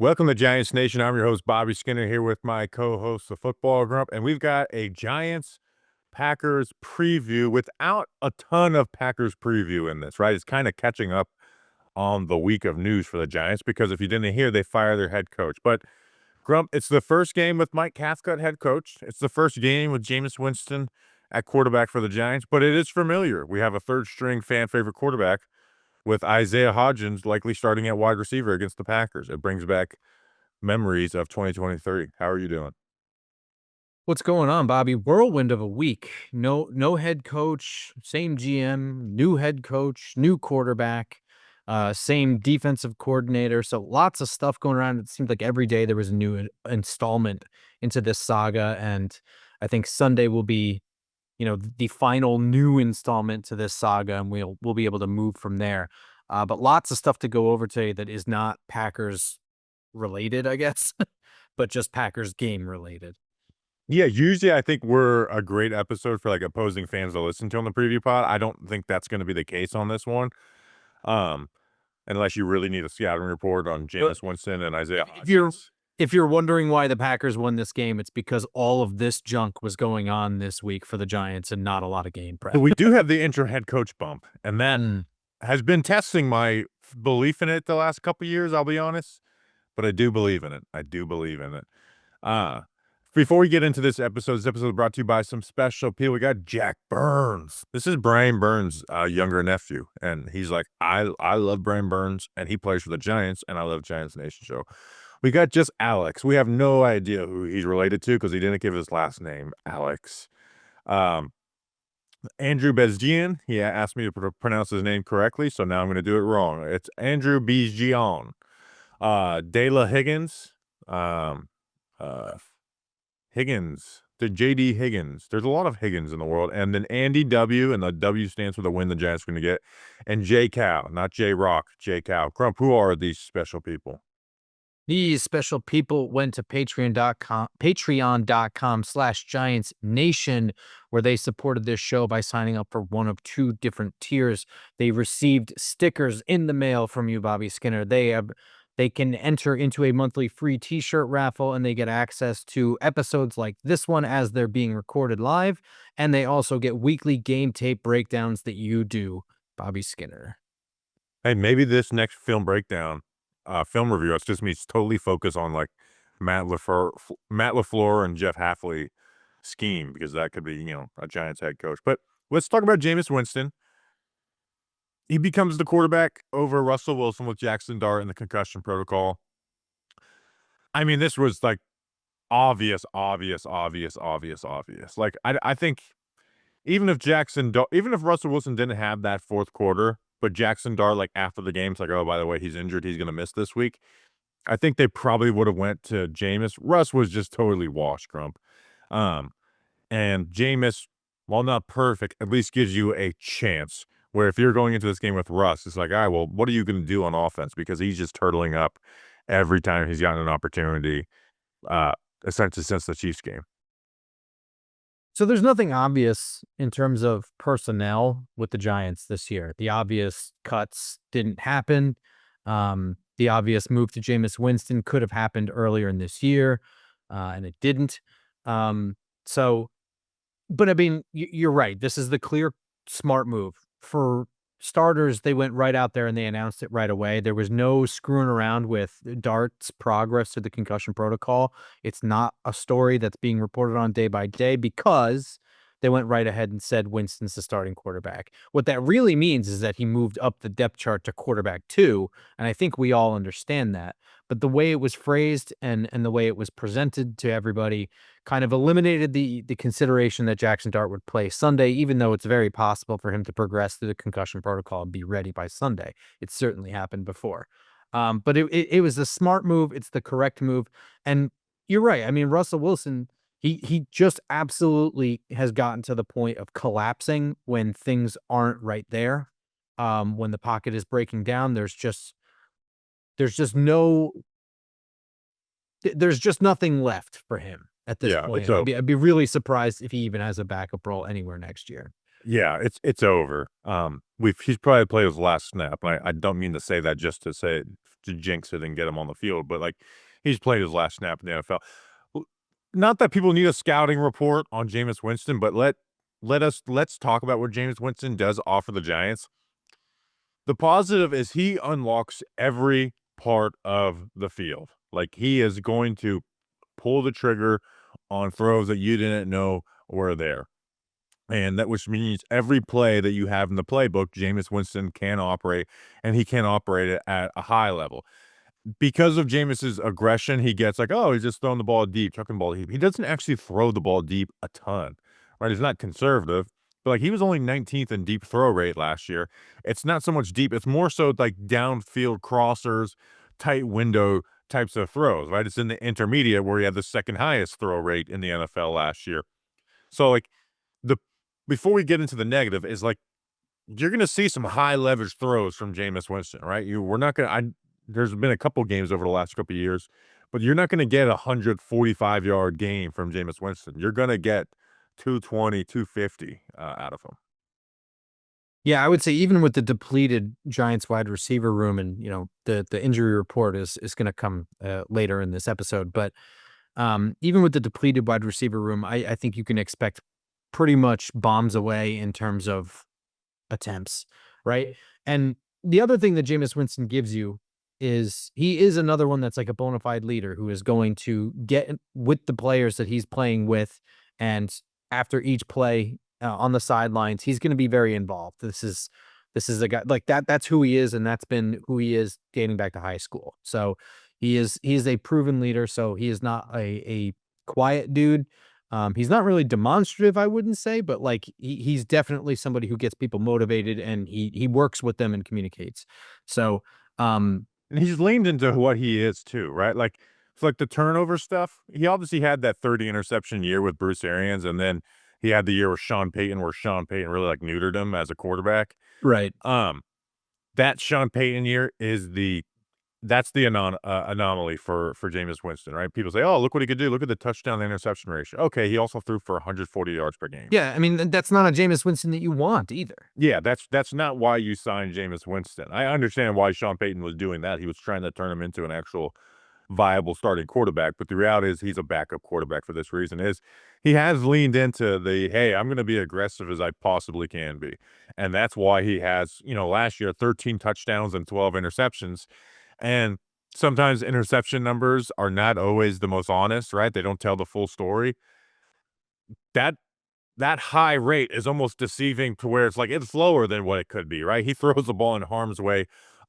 Welcome to Giants Nation. I'm your host, Bobby Skinner, here with my co-host, the Football Grump, and we've got a Giants-Packers preview without a ton of Packers preview in this, right? It's kind of catching up on the week of news for the Giants because if you didn't hear, they fired their head coach. But, Grump, it's the first game with Mike Kafka at head coach. It's the first game with Jameis Winston at quarterback for the Giants, but it is familiar. We have a third-string fan-favorite quarterback with Isaiah Hodgins likely starting at wide receiver against the Packers. It brings back memories of 2023. How are you doing? What's going on, Bobby? Whirlwind of a week. No head coach, same GM, new head coach, new quarterback, same defensive coordinator. So lots of stuff going around. It seemed like every day there was a new installment into this saga, and I think Sunday will be, the final new installment to this saga, and we'll be able to move from there. But lots of stuff to go over today that is not Packers related, I guess, but just Packers game related. Yeah, usually I think we're a great episode for like opposing fans to listen to on the preview pod. I don't think that's going to be the case on this one. Um, unless you really need a scouting report on Jameis Winston and Isaiah If you're Hodgins. if you're wondering why the Packers won this game, it's because all of this junk was going on this week for the Giants and not a lot of game prep. So we do have the interim head coach bump, and that Mm. has been testing my belief in it the last couple years, I'll be honest. But I do believe in it. I do believe in it. Uh, Before we get into this episode is brought to you by some special people. We got Jack Burns. This is Brian Burns' younger nephew, and he's like, I love Brian Burns, and he plays for the Giants, and I love Giants Nation Show. We got just Alex. We have no idea who he's related to because he didn't give his last name, Alex. Andrew Bezgian, he asked me to pronounce his name correctly, so now I'm going to do it wrong. It's Andrew Bezgian. Dayla Higgins, Higgins, the JD Higgins. There's a lot of Higgins in the world. And then Andy W, and the W stands for the win the Giants are going to get. And J Cow, not J Rock, J Cow. Grump, who are these special people? These special people went to patreon.com/Giants Nation, where they supported this show by signing up for one of two different tiers. They received stickers in the mail from you, Bobby Skinner. They can enter into a monthly free t-shirt raffle, and they get access to episodes like this one as they're being recorded live. And they also get weekly game tape breakdowns that you do, Bobby Skinner. Hey, maybe this next film breakdown, film review, it's just me totally focused on like Matt LaFleur and Jeff Hafley scheme, because that could be, a Giants head coach. But let's talk about Jameis Winston. He becomes the quarterback over Russell Wilson with Jackson Dart in the concussion protocol. I mean, this was like obvious. Like, I think even if Russell Wilson didn't have that fourth quarter, but Jackson Dart, like after the game's like, oh, by the way, he's injured, he's going to miss this week, I think they probably would have went to Jameis. Russ was just totally washed, Grump. And Jameis, while not perfect, at least gives you a chance. Where if you're going into this game with Russ, it's like, all right, well, what are you going to do on offense? Because he's just turtling up every time he's gotten an opportunity, essentially since the Chiefs game. So there's nothing obvious in terms of personnel with the Giants this year. The obvious cuts didn't happen. The obvious move to Jameis Winston could have happened earlier in this year, and it didn't. But I mean, you're right. This is the clear smart move. For starters, they went right out there and they announced it right away. There was no screwing around with Dart's progress to the concussion protocol. It's not a story that's being reported on day by day because they went right ahead and said Winston's the starting quarterback. What that really means is that he moved up the depth chart to quarterback 2, and I think we all understand that. But the way it was phrased and the way it was presented to everybody kind of eliminated the consideration that Jackson Dart would play Sunday, even though it's very possible for him to progress through the concussion protocol and be ready by Sunday. It's certainly happened before. But it was a smart move. It's the correct move. And you're right. I mean, Russell Wilson, he just absolutely has gotten to the point of collapsing when things aren't right there. When the pocket is breaking down, there's just nothing left for him at this Yeah, point. so I'd be really surprised if he even has a backup role anywhere next year. Yeah, it's over. He's probably played his last snap. I don't mean to say that just to jinx it and get him on the field, but like he's played his last snap in the NFL. Not that people need a scouting report on Jameis Winston, but let's talk about what Jameis Winston does offer the Giants. The positive is he unlocks every part of the field. Like he is going to pull the trigger on throws that you didn't know were there. And that which means every play that you have in the playbook, Jameis Winston can operate, and he can operate it at a high level. Because of Jameis's aggression, he gets like, oh, he's just throwing the ball deep, chucking the ball deep. He doesn't actually throw the ball deep a ton, right? He's not conservative, but like he was only 19th in deep throw rate last year. It's not so much deep, it's more so like downfield crossers, tight window types of throws, right? It's in the intermediate where he had the second highest throw rate in the NFL last year. So like the before we get into the negative is like you're going to see some high leverage throws from Jameis Winston, right? We're not going to, there's been a couple games over the last couple of years, but you're not going to get a 145-yard game from Jameis Winston. You're going to get 220, 250 out of him. Yeah, I would say even with the depleted Giants wide receiver room, and the injury report is going to come later in this episode, but even with the depleted wide receiver room, I think you can expect pretty much bombs away in terms of attempts, right? And the other thing that Jameis Winston gives you is he is another one that's like a bona fide leader who is going to get with the players that he's playing with, and after each play on the sidelines, he's going to be very involved. This is a guy like that. That's who he is, and that's been who he is dating back to high school. So he is a proven leader. So he is not a quiet dude. He's not really demonstrative, I wouldn't say, but like he's definitely somebody who gets people motivated, and he works with them and communicates. So And he's leaned into what he is too, right? Like, it's like the turnover stuff. He obviously had that 30 interception year with Bruce Arians, and then he had the year with Sean Payton where Sean Payton really like neutered him as a quarterback. right. That Sean Payton year is that's the anomaly for Jameis Winston, right? People say, "Oh, look what he could do. Look at the touchdown to interception ratio." Okay, he also threw for 140 yards per game. Yeah, I mean that's not a Jameis Winston that you want either. Yeah, that's not why you signed Jameis Winston. I understand why Sean Payton was doing that. He was trying to turn him into an actual viable starting quarterback, but the reality is he's a backup quarterback for this reason is he has leaned into the, "Hey, I'm gonna be aggressive as I possibly can be." And that's why he has, last year, 13 touchdowns and 12 interceptions. And sometimes interception numbers are not always the most honest, right? They don't tell the full story. That that high rate is almost deceiving to where it's like it's lower than what it could be, right? He throws the ball in harm's way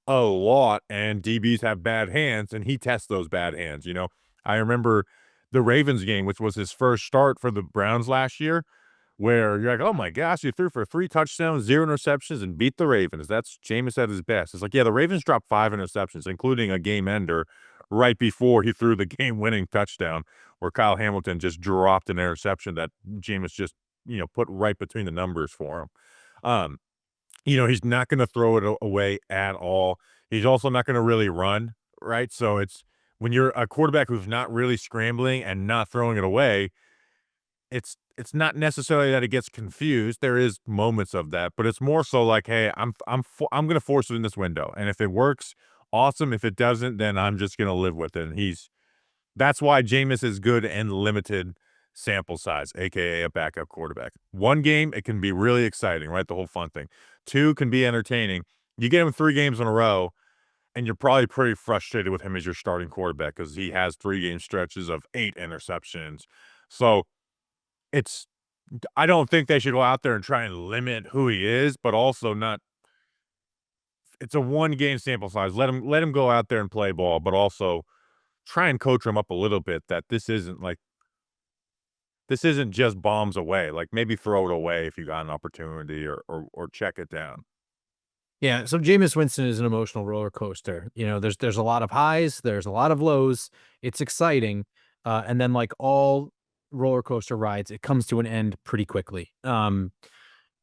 a lot, and DBs have bad hands, and he tests those bad hands. I remember the Ravens game, which was his first start for the Browns last year, where you're like, "Oh my gosh, you threw for 3 touchdowns, 0 interceptions, and beat the Ravens. That's Jameis at his best." It's like, yeah, the Ravens dropped 5 interceptions, including a game ender right before he threw the game-winning touchdown, where Kyle Hamilton just dropped an interception that Jameis just, put right between the numbers for him. Um, he's not gonna throw it away at all. He's also not gonna really run, right? So it's when you're a quarterback who's not really scrambling and not throwing it away, it's not necessarily that it gets confused. There is moments of that, but it's more so like, "Hey, I'm gonna force it in this window, and if it works, awesome. If it doesn't, then I'm just gonna live with it." And that's why Jameis is good in limited sample size, aka a backup quarterback. One game, it can be really exciting, right? The whole fun thing. Two can be entertaining. You get him 3 games in a row, and you're probably pretty frustrated with him as your starting quarterback because he has 3 game stretches of 8 interceptions. So it's I don't think they should go out there and try and limit who he is, but also not. It's a 1 game sample size. Let him go out there and play ball, but also try and coach him up a little bit that this isn't just bombs away. Like maybe throw it away if you got an opportunity or check it down. Yeah, so Jameis Winston is an emotional roller coaster. There's a lot of highs, there's a lot of lows. It's exciting, and then like all roller coaster rides, it comes to an end pretty quickly. A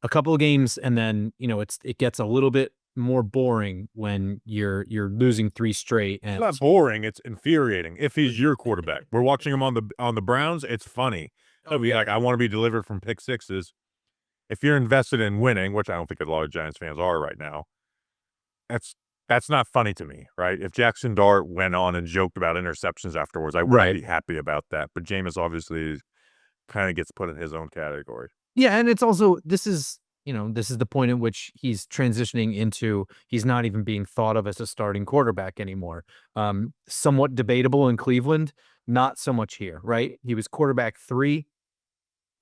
couple of games, and then it gets a little bit more boring when you're losing 3 straight. It's And not boring, it's infuriating if he's your quarterback. We're watching him on the Browns, it's funny. He'll be like, "I wanna be delivered from pick sixes." if you're invested in winning, which I don't think a lot of Giants fans are right now, that's that's not funny to me, right? If Jackson Dart went on and joked about interceptions afterwards, I wouldn't Right. be happy about that. But Jameis obviously kind of gets put in his own category. Yeah, and it's also this is the point at which he's transitioning into he's not even being thought of as a starting quarterback anymore. Somewhat debatable in Cleveland, not so much here, right? He was quarterback 3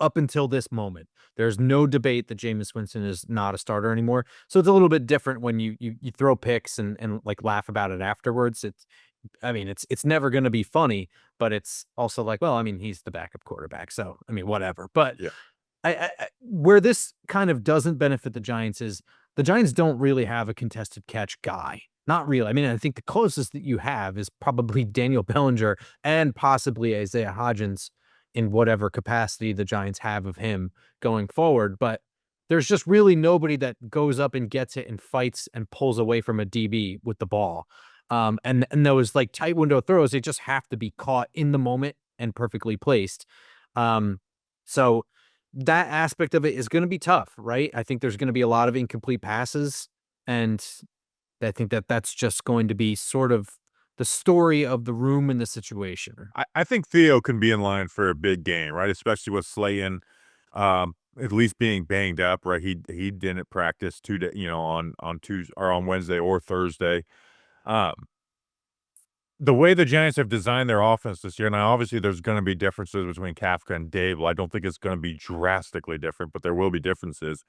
up until this moment. There's no debate that Jameis Winston is not a starter anymore. So it's a little bit different when you throw picks and like laugh about it afterwards. It's never going to be funny, but it's also like, well, I mean, he's the backup quarterback, so I mean, whatever. But Yeah. where this kind of doesn't benefit the Giants is the Giants don't really have a contested catch guy. Not really. I mean, I think the closest that you have is probably Daniel Bellinger and possibly Isaiah Hodgins in whatever capacity the Giants have of him going forward. But there's just really nobody that goes up and gets it and fights and pulls away from a DB with the ball. And those like tight window throws, they just have to be caught in the moment and perfectly placed. So that aspect of it is going to be tough, right? I think there's going to be a lot of incomplete passes, and I think that that's just going to be sort of the story of the room and the situation. I think Theo can be in line for a big game, right? Especially with Slayton, at least being banged up, right? He didn't practice 2 day, on Tuesday or on Wednesday or Thursday. Um, the way the Giants have designed their offense this year, now obviously there's going to be differences between Kafka and Daboll. I don't think it's going to be drastically different, but there will be differences.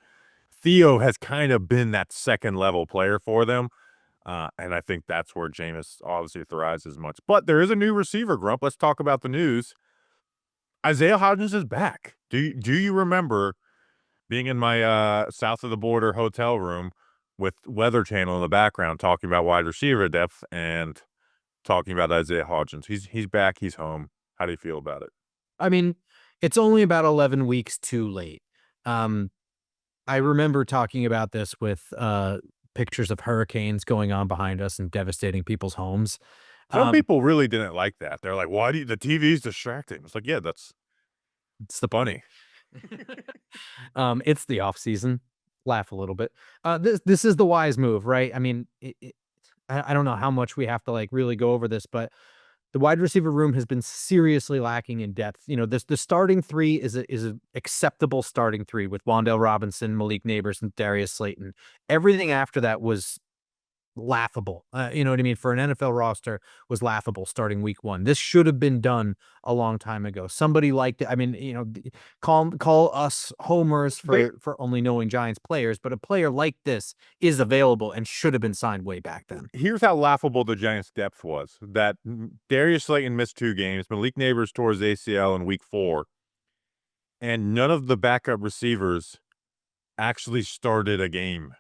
Theo has kind of been that second level player for them. And I think that's where Jameis obviously thrives as much. But there is a new receiver, Grump. Let's talk about the news. Isaiah Hodgins is back. Do you remember being in my south of the border hotel room with Weather Channel in the background talking about wide receiver depth and talking about Isaiah Hodgins? He's back. He's home. How do you feel about it? I mean, it's only about 11 weeks too late. I remember talking about this with pictures of hurricanes going on behind us and devastating people's homes. Some people really didn't like that. They're like, "Why do the TV's distracting?" It's like, yeah, that's It's the funny. it's the off season. Laugh a little bit. This is the wise move, right? I mean, I don't know how much we have to like really go over this, but the wide receiver room has been seriously lacking in depth. The starting 3 is a acceptable starting 3 with Wan'Dale Robinson, Malik Neighbors, and Darius Slayton. Everything after that was laughable. You know what I mean? For an NFL roster was laughable starting week 1. This should have been done a long time ago. Somebody liked it. I mean, call us homers for only knowing Giants players, but a player like this is available and should have been signed way back then. Here's how laughable the Giants' depth was. That Darius Slayton missed 2 games. Malik Neighbors tore his ACL in week 4. And none of the backup receivers actually started a game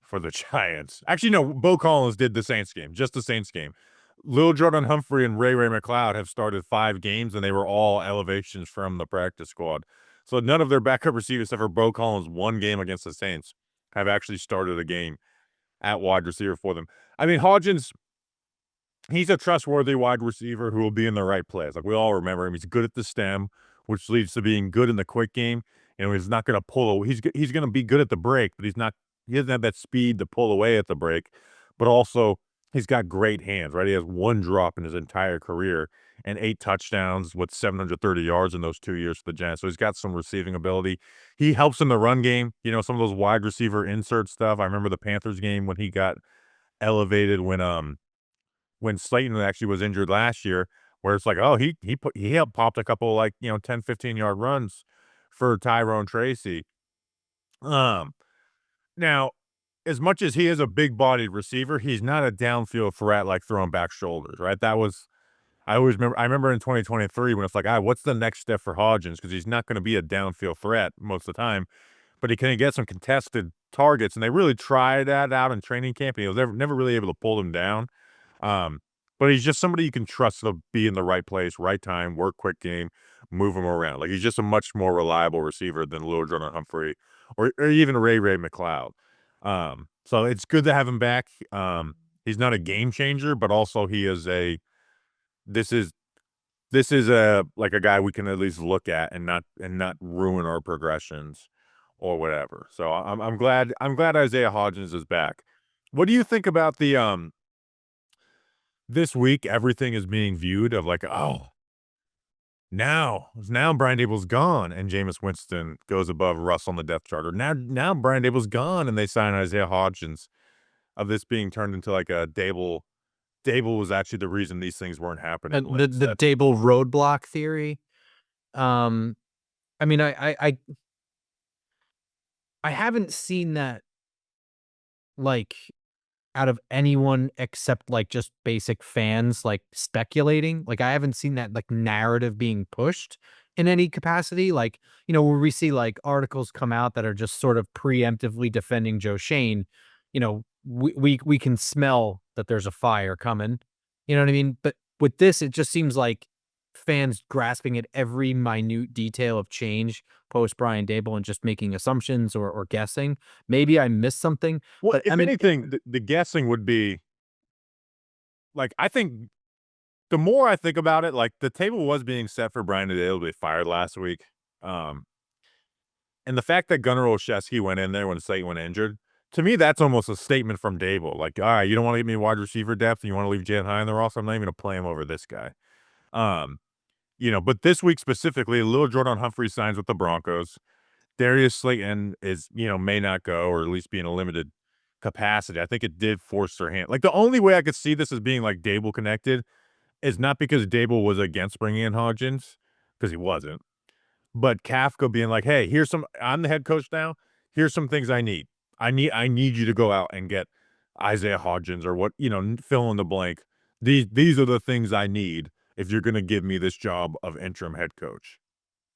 for the Giants. Actually, no, Bo Collins did the Saints game, just the Saints game. Lil Jordan Humphrey and Ray McLeod have started 5 games, and they were all elevations from the practice squad. So none of their backup receivers, except for Bo Collins, 1 game against the Saints, have actually started a game at wide receiver for them. I mean, Hodgins, he's a trustworthy wide receiver who will be in the right place. Like, we all remember him. He's good at the stem, which leads to being good in the quick game. And he's not going to pull away. He's going to be good at the break, but he doesn't have that speed to pull away at the break. But also, he's got great hands, right? He has 1 drop in his entire career and 8 touchdowns with 730 yards in those 2 years for the Giants. So he's got some receiving ability. He helps in the run game. Some of those wide receiver insert stuff. I remember the Panthers game when he got elevated when Slayton actually was injured last year, where it's like, oh, he helped popped a couple like 10, 15-yard runs for Tyrone Tracy. Now, as much as he is a big-bodied receiver, he's not a downfield threat like throwing back shoulders, right? I remember in 2023 when it's like, what's the next step for Hodgins? Because he's not going to be a downfield threat most of the time, but he can get some contested targets, and they really tried that out in training camp, and he was never really able to pull them down. But he's just somebody you can trust to be in the right place, right time, work quick game, move him around. Like, he's just a much more reliable receiver than Lil Jordan Humphrey or even Ray McLeod. So it's good to have him back. He's not a game changer, but also he is this is a like a guy we can at least look at and not ruin our progressions or whatever. So I'm glad Isaiah Hodgins is back. What do you think about the this week? Everything is being viewed of like, oh, now Brian Daboll's gone and Jameis Winston goes above Russ on the depth chart. Or now Brian Daboll's gone and they sign Isaiah Hodgins. Of this being turned into like a Daboll. Daboll was actually the reason these things weren't happening. And the Daboll roadblock theory. I mean, I haven't seen that, like, out of anyone except, like, just basic fans, like, speculating. Like, I haven't seen that, like, narrative being pushed in any capacity. Like, where we see, like, articles come out that are just sort of preemptively defending Joe Schoen, we can smell that there's a fire coming. You know what I mean? But with this, it just seems like fans grasping at every minute detail of change post Brian Daboll and just making assumptions or guessing. Maybe I missed something, Well, but if I mean, anything, the guessing would be like, I think the more I think about it, like the table was being set for Brian Daboll to be fired last week. Um, and the fact that Gunnar Olszewski went in there when Slayton went injured, to me, that's almost a statement from Daboll. Like, all right, you don't want to give me wide receiver depth and you want to leave Jan high in the roster. I'm not even going to play him over this guy. Um, but this week specifically, Lil Jordan Humphrey signs with the Broncos. Darius Slayton is, may not go, or at least be in a limited capacity. I think it did force their hand. Like, the only way I could see this as being like Daboll connected is not because Daboll was against bringing in Hodgins, because he wasn't, but Kafka being like, "Hey, I'm the head coach now. Here's some things I need. I need you to go out and get Isaiah Hodgins or what, fill in the blank. These are the things I need if you're going to give me this job of interim head coach."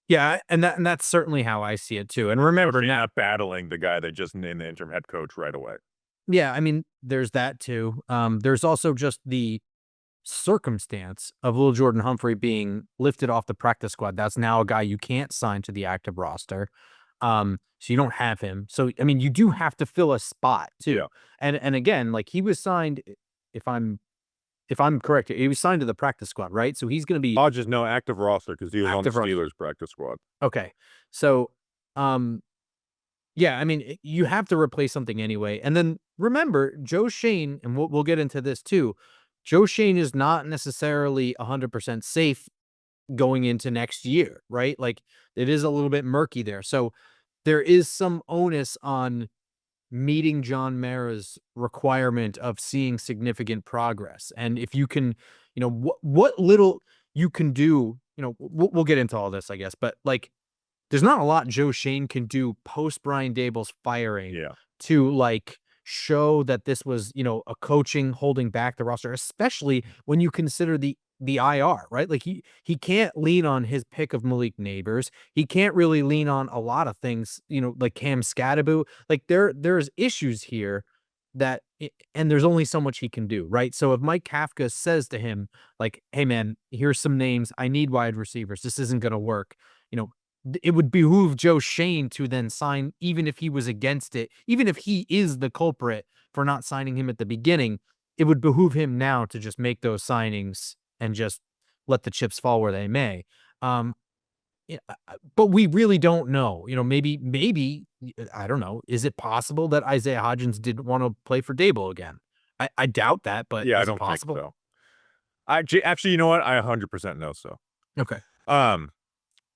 yeah, and that's certainly how I see it too. And remember You're now, not battling the guy that just named the interim head coach right away. yeah, I mean, there's that too. There's also just the circumstance of Lil Jordan Humphrey being lifted off the practice squad. That's now a guy you can't sign to the active roster. So you don't have him. So I mean, you do have to fill a spot too. Yeah. And again, like he was signed, if I'm correct, he was signed to the practice squad, right? So he's going to be Hodges, no active roster because he was on the active roster. Steelers practice squad. Okay. So, yeah, I mean, you have to replace something anyway. And then remember, Joe Schoen, and we'll get into this too. Joe Schoen is not necessarily 100% safe going into next year, right? Like it is a little bit murky there. So there is some onus on meeting John Mara's requirement of seeing significant progress. And if you can, what little you can do, we'll get into all this, I guess, but like there's not a lot Joe Schoen can do post Brian Daboll's firing Yeah. to like show that this was, a coaching holding back the roster, especially when you consider the IR, right? Like he can't lean on his pick of Malik Neighbors. He can't really lean on a lot of things, like Cam Scadaboo. Like there's issues here and there's only so much he can do, right? So if Mike Kafka says to him, like, hey man, here's some names. I need wide receivers. This isn't gonna work, it would behoove Joe Schoen to then sign, even if he was against it, even if he is the culprit for not signing him at the beginning, it would behoove him now to just make those signings and just let the chips fall where they may. Yeah, but we really don't know. Maybe I don't know. Is it possible that Isaiah Hodgins didn't want to play for Daboll again? I doubt that, but Yeah, I is it don't think possible? so. Actually, you know what? I 100% know so. Okay. Um,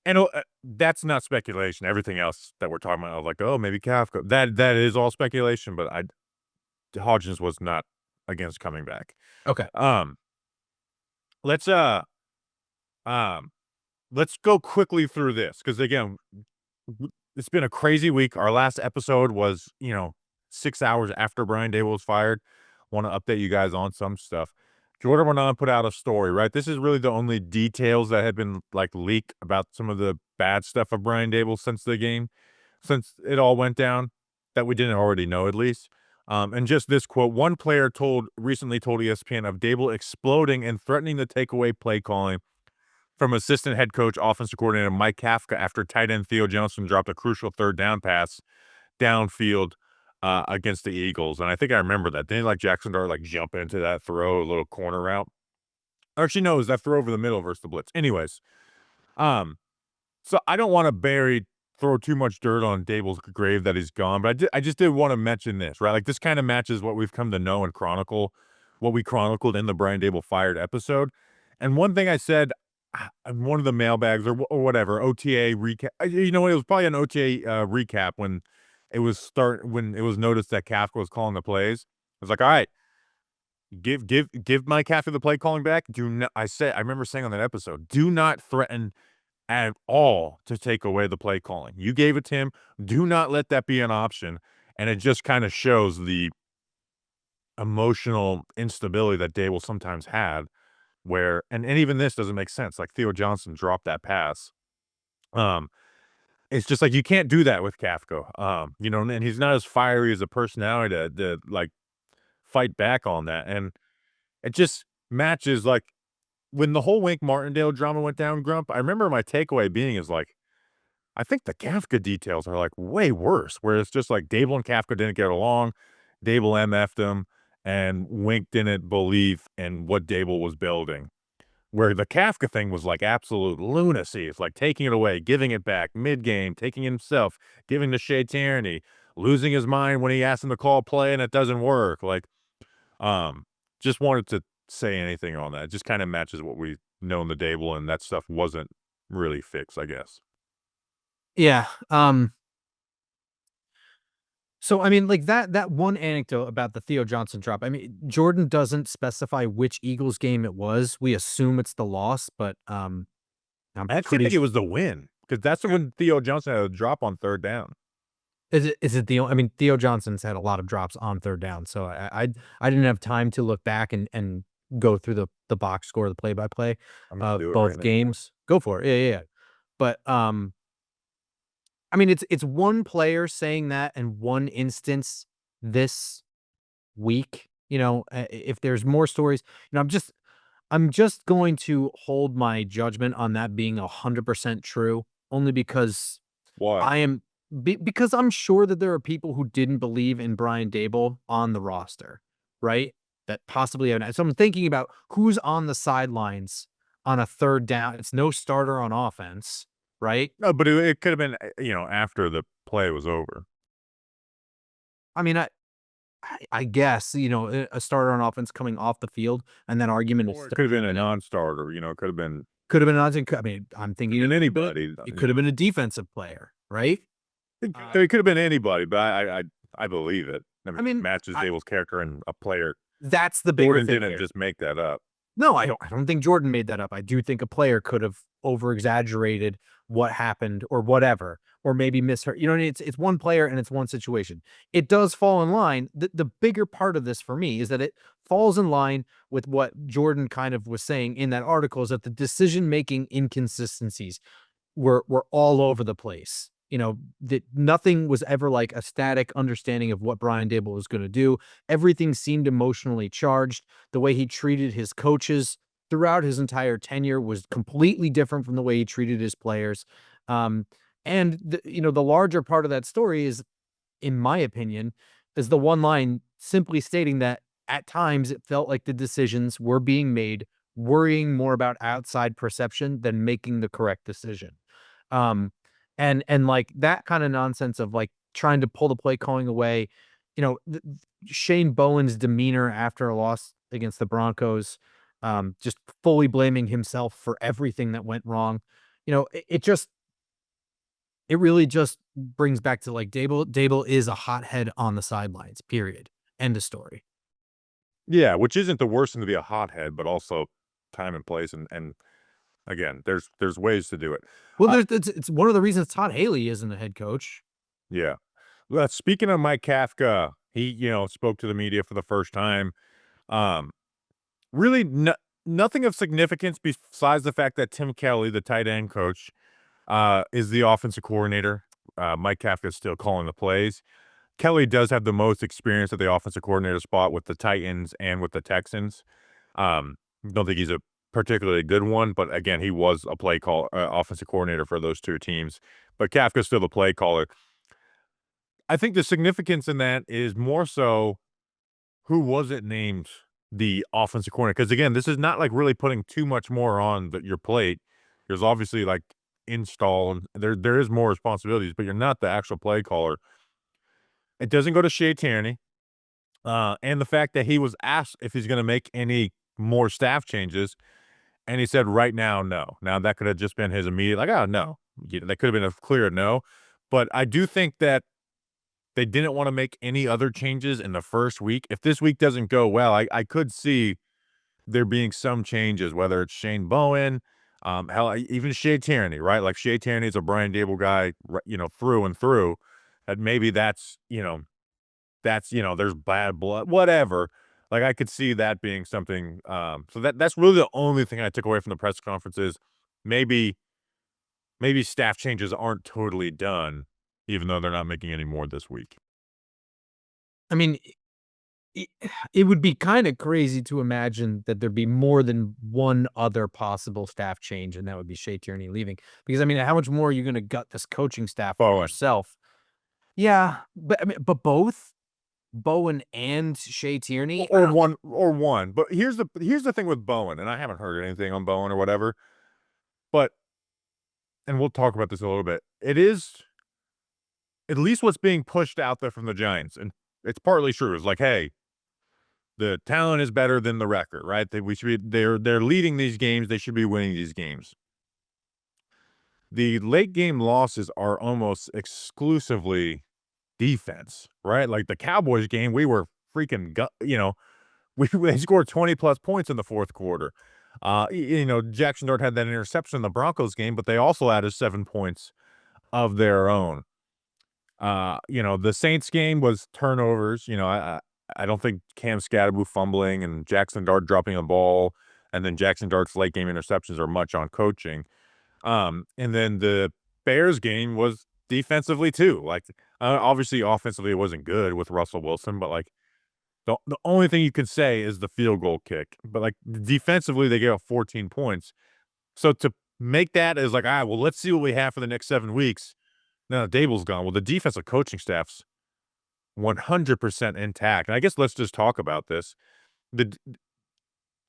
and that's not speculation. Everything else that we're talking about, like, oh, maybe Kafka, that is all speculation. But Hodgins was not against coming back. Okay. Um, let's um, let's go quickly through this because again, it's been a crazy week. Our last episode was 6 hours after Brian Daboll was fired. Want to update you guys on some stuff. Jordan went on and put out a story, right? This is really the only details that had been like leaked about some of the bad stuff of Brian Daboll since it all went down that we didn't already know at least. And just this quote, one player recently told ESPN of Daboll exploding and threatening to take away play calling from assistant head coach, offensive coordinator Mike Kafka after tight end Theo Johnson dropped a crucial third down pass downfield against the Eagles. And I think I remember that. Didn't like Jackson Dart like jump into that throw, a little corner route? Actually, no, it was that throw over the middle versus the blitz. Anyways, so I don't want to bury throw too much dirt on Daboll's grave that he's gone, but I just did want to mention this, right? Like, this kind of matches what we've come to know and chronicle, what we chronicled in the Brian Daboll fired episode. And one thing I said in one of the mailbags or whatever, OTA recap, you know what? It was probably an OTA recap when when it was noticed that Kafka was calling the plays. I was like, all right, give my Kafka the play calling back. Do not, I remember saying on that episode, do not threaten at all to take away the play calling. You gave it to him. Do not let that be an option. And it just kind of shows the emotional instability that Daboll sometimes had where, and even this doesn't make sense. Like Theo Johnson dropped that pass. Um, it's just like, you can't do that with Kafka. You know, and he's not as fiery as a personality to like fight back on that. And it just matches like when the whole Wink Martindale drama went down, Grump. I remember my takeaway being is like, I think the Kafka details are like way worse, where it's just like Daboll and Kafka didn't get along. Daboll MF'd him, and Wink didn't believe in what Daboll was building. Where the Kafka thing was like absolute lunacy. It's like taking it away, giving it back mid-game, taking it himself, giving to Shea Tierney, losing his mind when he asked him to call play and it doesn't work. Like, just wanted to say anything on that. It just kind of matches what we know in the Daboll, and that stuff wasn't really fixed, I guess. Yeah. So I mean, like that one anecdote about the Theo Johnson drop. I mean, Jordan doesn't specify which Eagles game it was. We assume it's the loss, but I'm I actually think it was the win because that's when Theo Johnson had a drop on third down. Is it the? I mean, Theo Johnson's had a lot of drops on third down, so I didn't have time to look back and go through the box score, the play by play I'm gonna of do it both right now. games. Go for it, yeah. But I mean, it's one player saying that in one instance this week. You know, if there's more stories, you know, I'm just going to hold my judgment on that being 100% true, only because Why? I am because I'm sure that there are people who didn't believe in Brian Daboll on the roster, right? That possibly have. So I'm thinking about who's on the sidelines on a third down. It's no starter on offense, right? No, but it could have been, you know, after the play was over. I mean, I guess, you know, a starter on offense coming off the field, and that argument is Or it still could have been a valid. non-starter, you know, it Could have been I mean, I'm thinking been it anybody. could have been a defensive player, right? It could have been anybody, but I believe it. I mean, I it mean, matches Daboll's character and a player. that's the bigger Jordan thing didn't here. just make that up. No, I don't think Jordan made that up. I do think a player could have over exaggerated what happened or whatever, or maybe misheard. You know what I mean? It's one player and it's one situation. It does fall in line. The bigger part of this for me is that it falls in line with what Jordan kind of was saying in that article, is that the decision-making inconsistencies were all over the place. You know, that nothing was ever like a static understanding of what Brian Daboll was going to do. Everything seemed emotionally charged. The way he treated his coaches throughout his entire tenure was completely different from the way he treated his players. Um, and you know, the larger part of that story is, in my opinion, is the one line simply stating that at times it felt like the decisions were being made worrying more about outside perception than making the correct decision. Um, and like that kind of nonsense of like trying to pull the play calling away, you know, Shane Bowen's demeanor after a loss against the Broncos, just fully blaming himself for everything that went wrong. You know, it really just brings back to like Daboll is a hothead on the sidelines, period. End of story. Yeah, which isn't the worst thing to be a hothead, but also time and place, and again, there's ways to do it. Well, Uh, it's one of the reasons Todd Haley isn't a head coach. yeah. Well, speaking of Mike Kafka, he, you know, spoke to the media for the first time. Um, really nothing of significance besides the fact that Tim Kelly, the tight end coach, is the offensive coordinator. Mike Kafka is still calling the plays. Kelly does have the most experience at the offensive coordinator spot with the Titans and with the Texans. Don't think he's a particularly good one, but again, he was a offensive coordinator for those two teams. But Kafka's still the play caller. I think the significance in that is more so who was it named the offensive coordinator? Because again, this is not like really putting too much more on your plate. There's obviously like install, and there is more responsibilities, but you're not the actual play caller. It doesn't go to Shea Tierney, and the fact that he was asked if he's gonna make any more staff changes, and he said, "Right now, no." Now, that could have just been his immediate, like, "Oh, no." That could have been a clear no, but I do think that they didn't wanna make any other changes in the first week. If this week doesn't go well, I could see there being some changes, whether it's Shane Bowen, hell, even Shea Tierney, right? Like, Shea Tierney is a Brian Daboll guy, through and through, and maybe there's bad blood, whatever. Like, I could see that being something, so that's really the only thing I took away from the press conference is maybe staff changes aren't totally done, even though they're not making any more this week. I mean, it it would be kinda crazy to imagine that there'd be more than one other possible staff change, and that would be Shea Tierney leaving. Because, I mean, how much more are you gonna gut this coaching staff for Bowen. yourself? Yeah, but, I mean, but both? Bowen and Shea Tierney? I Or don't. one. But here's the thing with Bowen, and I haven't heard anything on Bowen or whatever, but and we'll talk about this a little bit. It is at least what's being pushed out there from the Giants, and it's partly true. It's like, hey, the talent is better than the record, right? We should be they're leading these games. They should be winning these games. The late game losses are almost exclusively defense, right? Like the Cowboys game, we were freaking they scored 20 plus points in the fourth quarter. Jackson Dart had that interception in the Broncos game, but they also added 7 points of their own. The Saints game was turnovers. I don't think Cam Scadaboo fumbling and Jackson Dart dropping a ball, and then Jackson Dart's late game interceptions are much on coaching. And then the Bears game was defensively too. Like, obviously, offensively, it wasn't good with Russell Wilson, but like the only thing you could say is the field goal kick. But like defensively, they gave up 14 points. So to make that as like, well, let's see what we have for the next 7 weeks. No, Daboll's gone. Well, the defensive coaching staff's 100% intact. And I guess let's just talk about this. The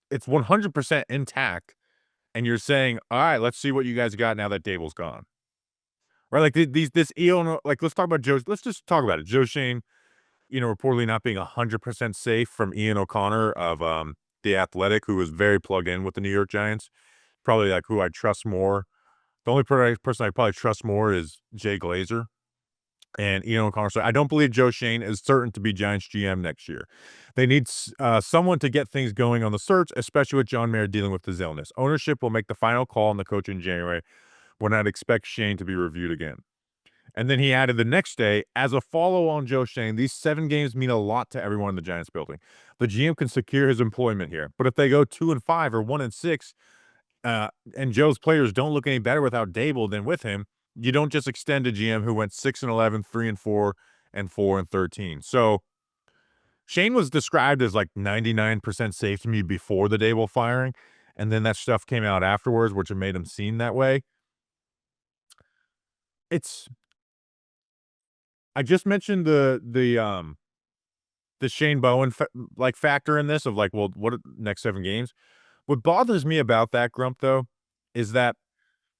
It's 100% intact, and you're saying, all right, let's see what you guys got now that Daboll's gone. Right? Like this Eon, like let's talk about Joe. Let's just talk about it. Joe Shane, reportedly not being 100% safe from Ian O'Connor of The Athletic, who was very plugged in with the New York Giants. Probably like who I trust more. The only person I probably trust more is Jay Glazer and Ian O'Connor. So I don't believe Joe Shane is certain to be Giants GM next year. They need someone to get things going on the search, especially with John Mayer dealing with his illness. Ownership will make the final call on the coach in January, when I'd expect Shane to be reviewed again. And then he added the next day, as a follow on Joe Shane, these 7 games mean a lot to everyone in the Giants building. The GM can secure his employment here. But if they go 2-5 or 1-6, and Joe's players don't look any better without Daboll than with him, you don't just extend a GM who went 6-11, 3-4, and 4-13. So Shane was described as like 99% safe to me before the Daboll firing, and then that stuff came out afterwards, which made him seem that way. It's I just mentioned the Shane Bowen factor in this of like, well, what are the next 7 games? What bothers me about that, Grump, though, is that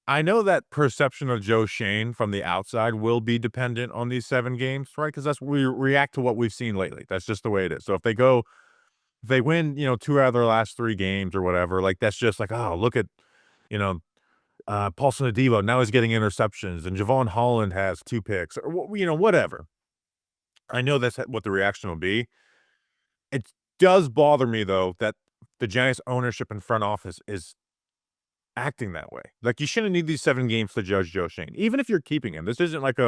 I know that perception of Joe Shane from the outside will be dependent on these 7 games, right? Because we react to what we've seen lately. That's just the way it is. So if they win, 2 out of their last 3 games or whatever, like that's just like, oh, look at, you know, Paulson Adebo, now he's getting interceptions, and Javon Holland has 2 picks, or whatever. I know that's what the reaction will be. It does bother me though that the Giants ownership and front office is acting that way. Like, you shouldn't need these 7 games to judge Joe Shane, even if you're keeping him. This isn't like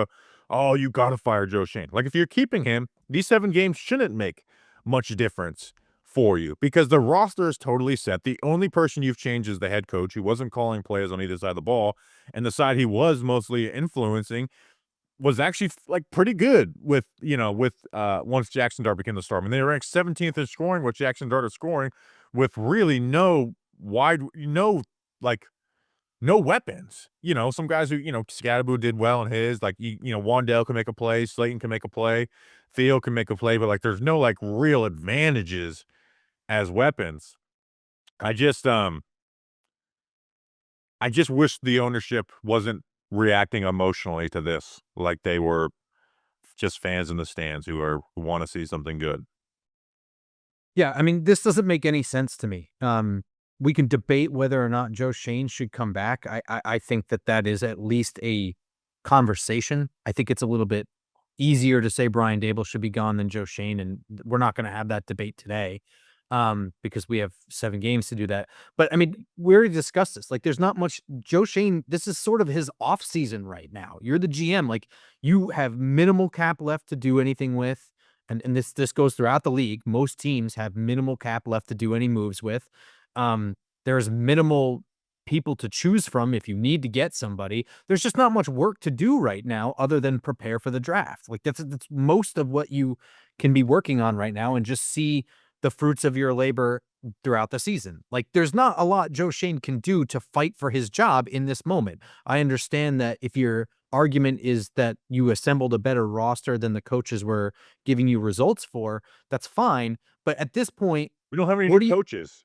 oh, you gotta fire Joe Shane. Like, if you're keeping him, these 7 games shouldn't make much difference for you because the roster is totally set. The only person you've changed is the head coach, who wasn't calling plays on either side of the ball, and the side he was mostly influencing was actually like pretty good with once Jackson Dart became the star. I mean, they ranked 17th in scoring, with Jackson Dart is scoring, with really like no weapons. Some guys who, Scadaboo did well in his, like, Wandale can make a play, Slayton can make a play, Theo can make a play, but like there's no like real advantages as weapons. I just I just wish the ownership wasn't reacting emotionally to this like they were just fans in the stands who want to see something good. Yeah, I mean, this doesn't make any sense to me. We can debate whether or not Joe Schoen should come back. I think that is at least a conversation. I think it's a little bit easier to say Brian Daboll should be gone than Joe Schoen, and we're not going to have that debate today, because we have 7 games to do that. But I mean, we already discussed this. Like, there's not much. Joe Schoen, this is sort of his off season right now. You're the GM. Like, you have minimal cap left to do anything with. And this goes throughout the league. Most teams have minimal cap left to do any moves with. There's minimal people to choose from if you need to get somebody. There's just not much work to do right now other than prepare for the draft. Like, that's most of what you can be working on right now, and just see the fruits of your labor throughout the season. Like, there's not a lot Joe Schoen can do to fight for his job in this moment. I understand that if your argument is that you assembled a better roster than the coaches were giving you results for, that's fine. But at this point, We don't have any what new do you coaches.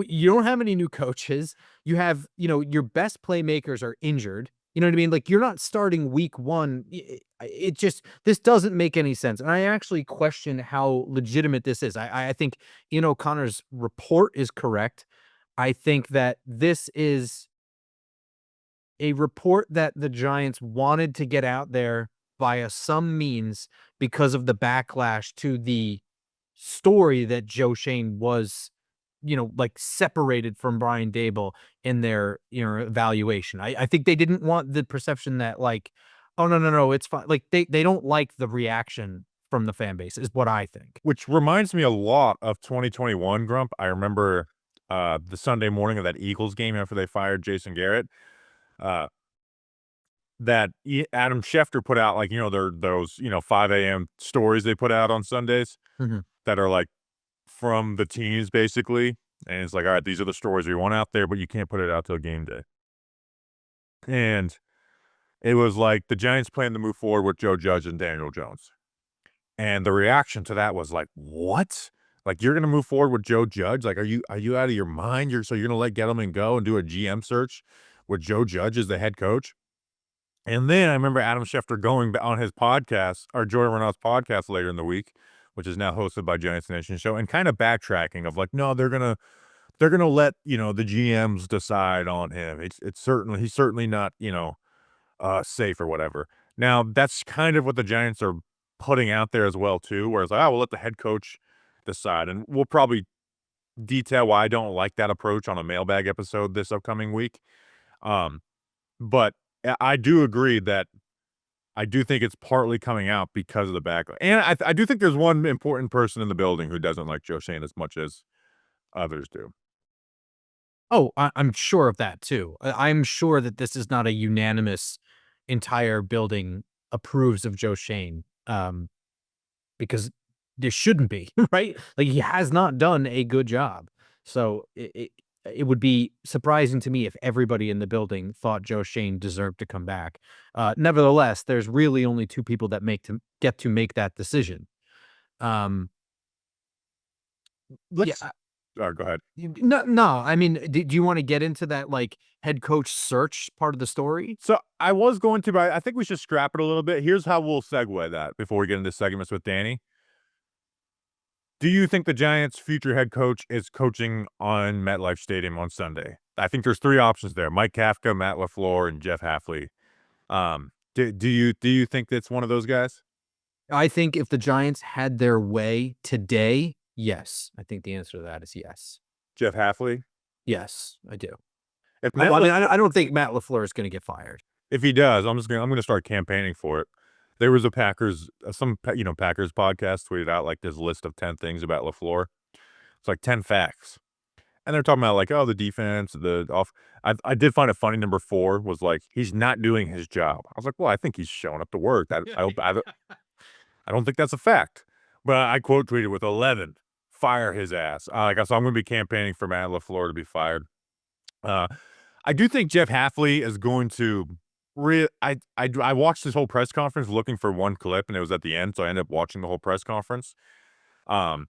you don't have any new coaches. You have, your best playmakers are injured. You know what I mean? Like, you're not starting week 1. This doesn't make any sense. And I actually question how legitimate this is. I think Ian O'Connor's report is correct. I think that this is a report that the Giants wanted to get out there via some means because of the backlash to the story that Joe Schoen was, like, separated from Brian Daboll in their, evaluation. I think they didn't want the perception that, like, oh, no, no, no, it's fine. Like, they don't like the reaction from the fan base, is what I think. Which reminds me a lot of 2021, Grump. I remember, the Sunday morning of that Eagles game after they fired Jason Garrett, uh, Adam Schefter put out, like, those, 5 AM stories they put out on Sundays Mhm. that are, like, from the teams, basically, and it's like, "Alright, these are the stories we want out there, but you can't put it out till game day." And it was like the Giants plan to move forward with Joe Judge and Daniel Jones. And the reaction to that was like, "What? Like, you're gonna move forward with Joe Judge? Like, are you out of your mind? You're gonna let Gettleman go and do a GM search with Joe Judge as the head coach?" And then I remember Adam Schefter going on his podcast, or Joey Renault's podcast later in the week, which is now hosted by Giants Nation Show, and kind of backtracking of like, "No, they're gonna let, the GMs decide on him. He's certainly not, safe or whatever." Now, that's kind of what the Giants are putting out there as well too, where it's like, "Oh, we'll let the head coach decide," and we'll probably detail why I don't like that approach on a mailbag episode this upcoming week. Um, but I do agree that I do think it's partly coming out because of the backlash, and I do think there's one important person in the building who doesn't like Joe Schoen as much as others do. Oh, I'm sure of that too. I'm sure that this is not a unanimous entire building approves of Joe Schoen, because there shouldn't be, right? Like, he has not done a good job. So it would be surprising to me if everybody in the building thought Joe Schoen deserved to come back. Nevertheless, there's really only 2 people that get to make that decision. Um, yeah, Let's go ahead. no, no. I mean, do you want to get into that, like, head coach search part of the story? So I was going to, but I think we should scrap it a little bit. Here's how we'll segue that before we get into segments with Danny. Do you think the Giants' future head coach is coaching on MetLife Stadium on Sunday? I think there's 3 options there: Mike Kafka, Matt LaFleur, and Jeff Hafley. Do you think that's one of those guys? I think if the Giants had their way today, yes. I think the answer to that is yes. Jeff Hafley? Yes, I do. If I Matt I La mean, I don't think Matt LaFleur is gonna get fired. if he does, I'm gonna start campaigning for it. There was a Packers, Packers podcast tweeted out like this list of 10 things about LaFleur. It's like 10 facts. And they're talking about like, oh, the defense, the off. I did find it funny. Number 4 was like, he's not doing his job. I was like, well, I think he's showing up to work. I don't think that's a fact. But I quote tweeted with 11, fire his ass. So I'm going to be campaigning for Matt LaFleur to be fired. I do think Jeff Hafley is going to. I watched this whole press conference looking for one clip, and it was at the end, so I ended up watching the whole press conference. Um,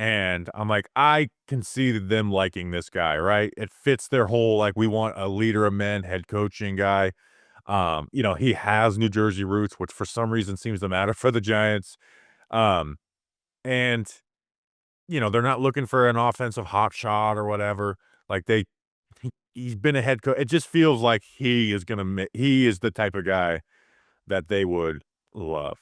And I'm like, I can see them liking this guy, right? It fits their whole, like, we want a leader of men, head coaching guy. He has New Jersey roots, which for some reason seems to matter for the Giants. Um, and they're not looking for an offensive hotshot or whatever. Like he's been a head coach. It just feels like he is the type of guy that they would love.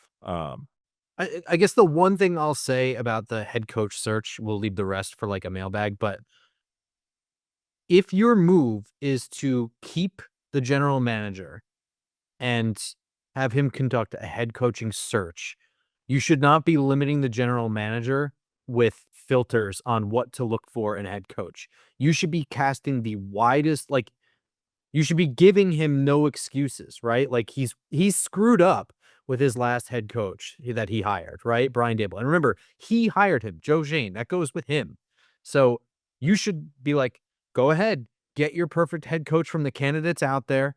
I guess the one thing I'll say about the head coach search, we'll leave the rest for like a mailbag, but if your move is to keep the general manager and have him conduct a head coaching search, you should not be limiting the general manager with filters on what to look for in a head coach. You should be casting the widest, like, you should be giving him no excuses, right? Like he's screwed up with his last head coach that he hired, right? Brian Daboll. And remember, he hired him, Joe Jane. That goes with him. So you should be like, go ahead, get your perfect head coach from the candidates out there.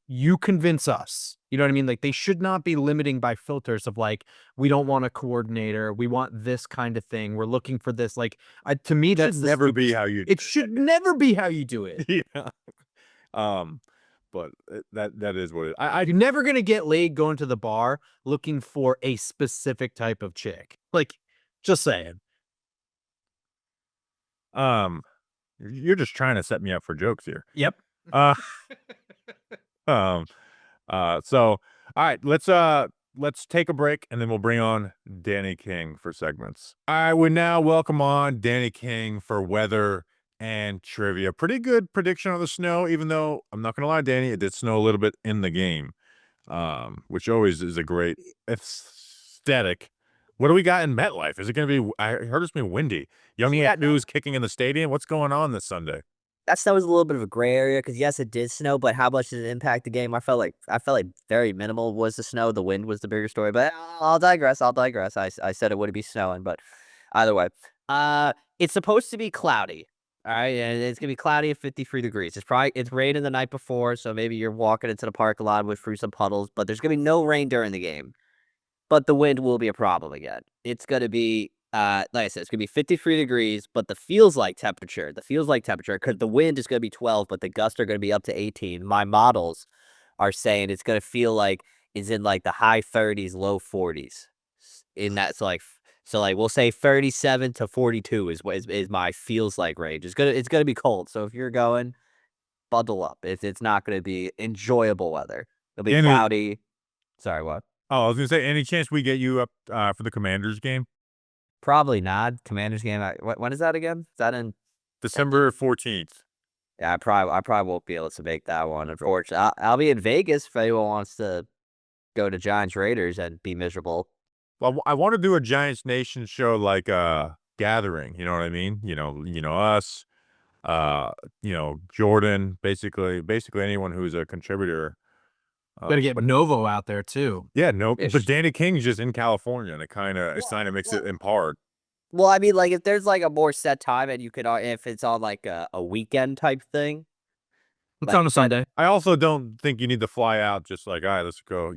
You convince us. You know what I mean? Like they should not be limiting by filters of like, we don't want a coordinator. We want this kind of thing. We're looking for this. Like, to me, that's never be how you. It should never be how you do it. Yeah. But that is what it. You're never gonna get laid going to the bar looking for a specific type of chick. Like, just saying. You're just trying to set me up for jokes here. Yep. So all right, let's take a break and then we'll bring on Danny King for segments. I would now welcome on Danny King for weather and trivia. Pretty good prediction on the snow, even though I'm not gonna lie, Danny, it did snow a little bit in the game. Which always is a great aesthetic. What do we got in MetLife? Is it gonna be? I heard it's gonna be windy. Young News kicking in the stadium. What's going on this Sunday? That snow was a little bit of a gray area because yes, it did snow, but how much did it impact the game? I felt like very minimal was the snow. The wind was the bigger story, but I'll digress. I said it wouldn't be snowing, but either way, it's supposed to be cloudy. All right, and it's gonna be cloudy at 53 degrees. It's raining the night before, so maybe you're walking into the parking lot with through some puddles, but there's gonna be no rain during the game. But the wind will be a problem again. It's gonna be like I said, it's gonna be 53 degrees, but the feels like temperature, because the wind is gonna be 12, but the gusts are gonna be up to 18. My models are saying it's gonna feel like it's in like the high 30s, low 40s. In that, so like we'll say 37 to 42 is my feels like range. It's gonna be cold. So if you're going, bundle up. It's not gonna be enjoyable weather. It'll be cloudy. Sorry, what? Oh, I was gonna say, any chance we get you up for the Commanders game? Probably not. Commanders game. When is that again? Is that in December 14th? Yeah, I probably won't be able to make that one. Or I'll be in Vegas if anyone wants to go to Giants Raiders and be miserable. Well, I want to do a Giants Nation show, like a gathering. You know what I mean? Us. Jordan. Basically anyone who's a contributor. Better get Novo out there too. Yeah, no, but Danny King's just in California, and it kind of makes it hard. Well, I mean, like if there's like a more set time, and you could, if it's on like a weekend type thing. It's on a Sunday. I also don't think you need to fly out just like, all right, let's go,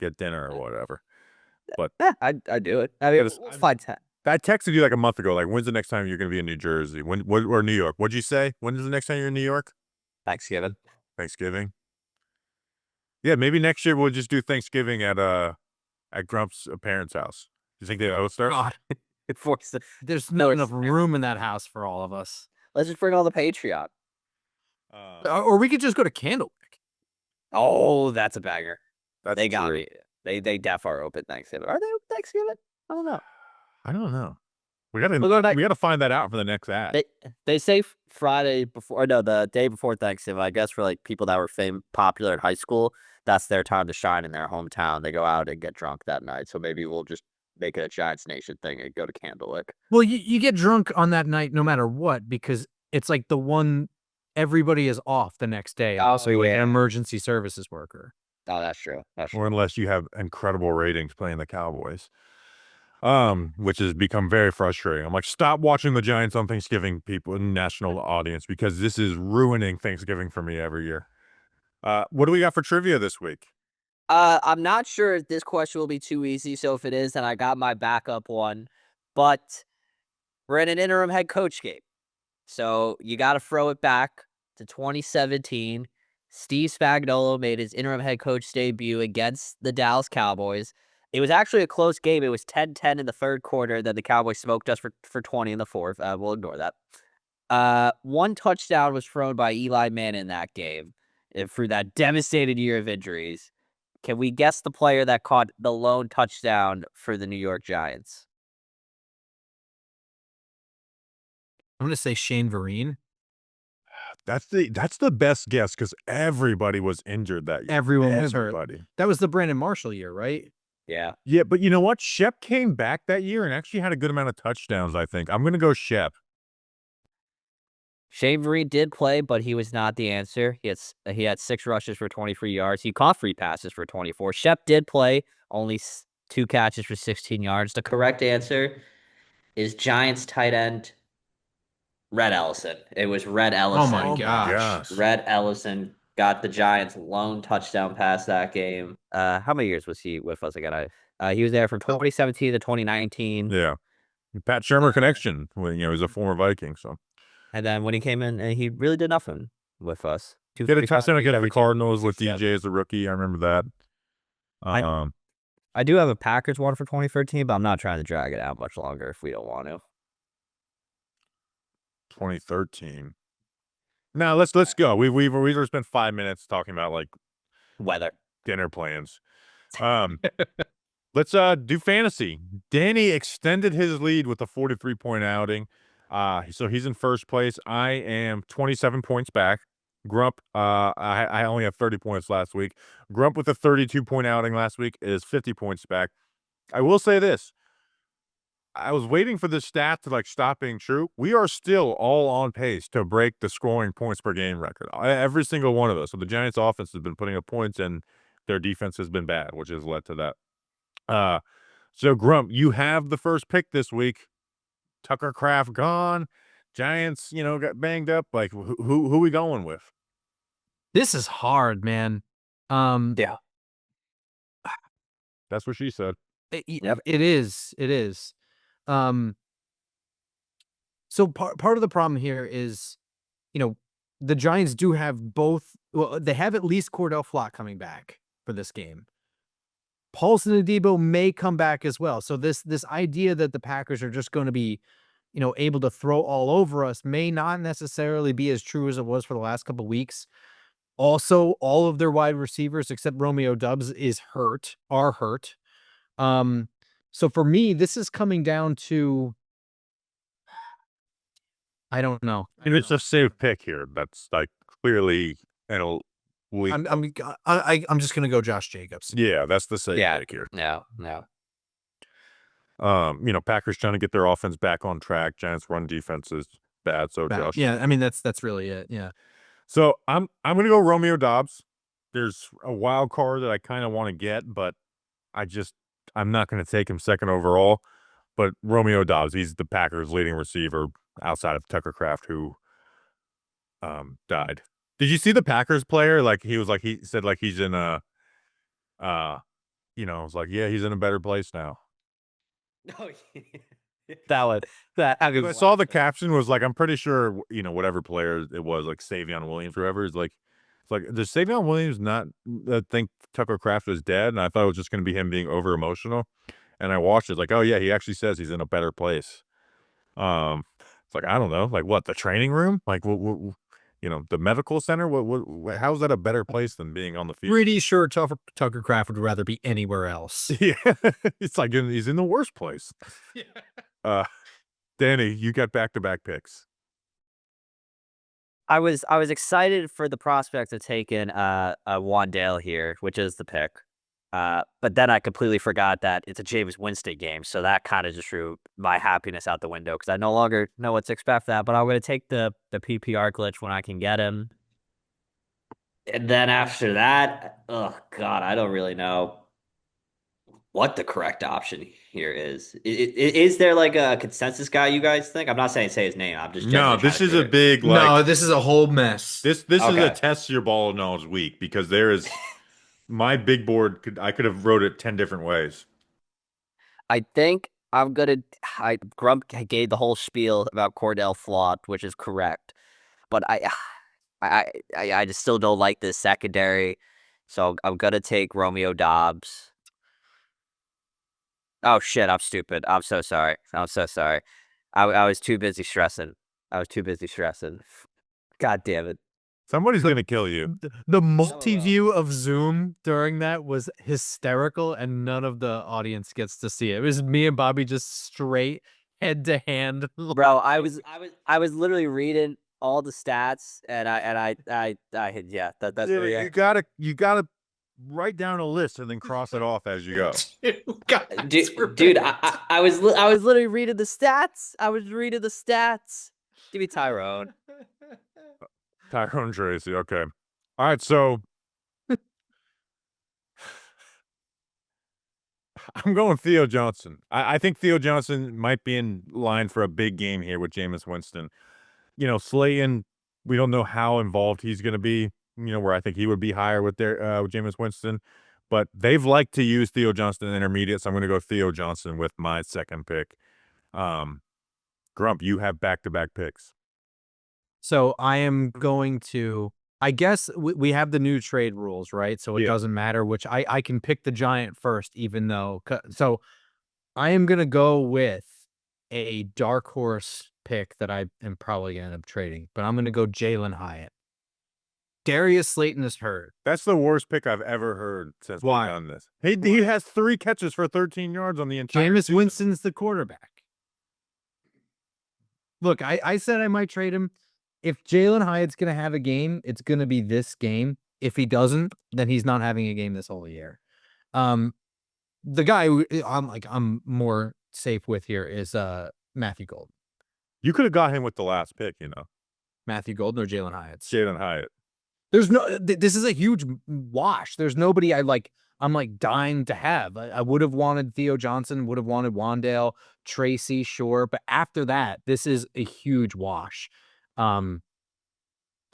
get dinner or whatever. But yeah, I do it. I mean, we'll find time. I texted you like a month ago, like, when's the next time you're going to be in New Jersey? Or New York? What'd you say? When is the next time you're in New York? Thanksgiving. Yeah, maybe next year we'll just do Thanksgiving at Grump's parents' house. You think they host there? God, there's not enough room in that house for all of us. Let's just bring all the Patreon. Or we could just go to Candlewick. Oh, that's a banger. They got it. They def are open Thanksgiving. Are they open Thanksgiving? I don't know. We gotta find that out for the next ad. They say Friday before, no, the day before Thanksgiving. I guess for like people that were popular in high school, that's their time to shine in their hometown. They go out and get drunk that night. So maybe we'll just make it a Giants Nation thing and go to Candlewick. Well, you get drunk on that night no matter what, because it's like the one everybody is off the next day. Also, like an emergency services worker. Oh, that's true. Or unless you have incredible ratings playing the Cowboys. Which has become very frustrating. I'm like, stop watching the Giants on Thanksgiving, people, national audience, because this is ruining Thanksgiving for me every year. What do we got for trivia this week? I'm not sure if this question will be too easy. So if it is, then I got my backup one. but we're in an interim head coach game. So you got to throw it back to 2017. Steve Spagnuolo made his interim head coach debut against the Dallas Cowboys. It was actually a close game. It was 10-10 in the third quarter. Then the Cowboys smoked us for 20 in the fourth. We'll ignore that. One touchdown was thrown by Eli Manning in that game through that devastating year of injuries. Can we guess the player that caught the lone touchdown for the New York Giants? I'm going to say Shane Vereen. That's the best guess because everybody was injured that year. Everyone was hurt. Everybody. That was the Brandon Marshall year, right? Yeah. Yeah, but you know what? Shep came back that year and actually had a good amount of touchdowns, I think. I'm going to go Shep. Shane Vereen did play, but he was not the answer. He had 6 rushes for 23 yards. He caught 3 passes for 24. Shep did play, only 2 catches for 16 yards. The correct answer is Giants tight end Red Ellison. It was Red Ellison. Oh my gosh. Red Ellison got the Giants' lone touchdown pass that game. How many years was he with us again? He was there from 2017 to 2019. Yeah. Pat Shermer connection when he's a former Viking, so. And then when he came in, he really did nothing with us. Get a touchdown against the Cardinals with DJ as a rookie. I remember that. I do have a Packers one for 2013, but I'm not trying to drag it out much longer if we don't want to. 2013. Now let's go. We've spent 5 minutes talking about like Weather, dinner plans. Let's do fantasy. Danny extended his lead with a 43-point outing. So he's in first place. I am 27 points back. Grump, I only have 30 points last week. Grump with a 32-point outing last week is 50 points back. I will say this. I was waiting for this stat to stop being true. We are still all on pace to break the scoring points per game record. Every single one of us. So the Giants offense has been putting up points and their defense has been bad, which has led to that. So Grump, you have the first pick this week. Tucker Kraft gone. Giants, got banged up. Like who we going with? This is hard, man. Yeah. That's what she said. It is. So part of the problem here is, the Giants do have both. Well, they have at least Cordell Flott coming back for this game. Paulson and Debo may come back as well. So this idea that the Packers are just going to be, able to throw all over us may not necessarily be as true as it was for the last couple of weeks. Also, all of their wide receivers except Romeo Doubs are hurt. So for me, this is coming down to, I don't know. It's a safe pick here. That's clearly I'm just gonna go Josh Jacobs. Yeah, that's the safe pick here. No. Packers trying to get their offense back on track. Giants run defense is bad. So Josh. Yeah, I mean that's really it. Yeah. So I'm gonna go Romeo Doubs. There's a wild card that I kind of want to get, but I'm not going to take him second overall. But Romeo Doubs, he's the Packers' leading receiver outside of Tucker Kraft, who died. Did you see the Packers player? He said he's in a, he's in a better place now. No, I saw the caption was I'm pretty sure whatever player it was, Savion Williams, whoever is does Savion Williams not think Tucker Kraft was dead? And I thought it was just going to be him being over emotional. And I watched it oh yeah, he actually says he's in a better place. It's I don't know, what, the training room, what, the medical center. What how's that a better place than being on the field? Pretty sure Tucker Kraft would rather be anywhere else. Yeah, it's he's in the worst place. Danny, you got back-to-back picks. I was excited for the prospect of taking Wandale here, which is the pick. But then I completely forgot that it's a Jameis Winston game, so that kind of just threw my happiness out the window because I no longer know what to expect that. But I'm going to take the PPR glitch when I can get him. And then after that, oh God, I don't really know what the correct option here is. Is there a consensus guy you guys think? I'm not saying say his name. I'm just this is a big no. This is a whole mess. This is a test your ball knowledge week because there is my big board. I could have wrote it 10 different ways. I think Grump gave the whole spiel about Cordell Flott, which is correct, but I just still don't like this secondary, so I'm gonna take Romeo Dobbs. Oh shit, I'm stupid. I'm so sorry. I'm so sorry. I was too busy stressing. God damn it. Somebody's gonna kill you. The multi-view of Zoom during that was hysterical, and none of the audience gets to see it. It was me and Bobby just straight head to hand. Bro, I was literally reading all the stats, and yeah, that's Yeah, you gotta write down a list and then cross it off as you go. Dude, I was literally reading the stats. Give me Tyrone. Tyrone Tracy. Okay. All right. So I'm going Theo Johnson. I think Theo Johnson might be in line for a big game here with Jameis Winston. You know, Slayton, we don't know how involved he's going to be, you know, where I think he would be higher with Jameis Winston. But they've liked to use Theo Johnson in intermediate, so I'm going to go Theo Johnson with my second pick. Grump, you have back-to-back picks. So I am going to, I guess we have the new trade rules, right? So it doesn't matter which, I can pick the Giant first, even though, so I am going to go with a dark horse pick that I am probably going to end up trading, but I'm going to go Jalen Hyatt. Darius Slayton is hurt. That's the worst pick I've ever heard since we've done this. He has 3 catches for 13 yards on the entire Jameis Winston's the quarterback. Look, I said I might trade him. If Jalen Hyatt's going to have a game, it's going to be this game. If he doesn't, then he's not having a game this whole year. The guy I'm more safe with here is Matthew Golden. You could have got him with the last pick, you know. Matthew Golden or Jalen Hyatt? Jalen Hyatt. There's no. This is a huge wash. There's nobody I'm dying to have. I would have wanted Theo Johnson. Would have wanted Wandale, Tracy, sure, but after that, this is a huge wash. I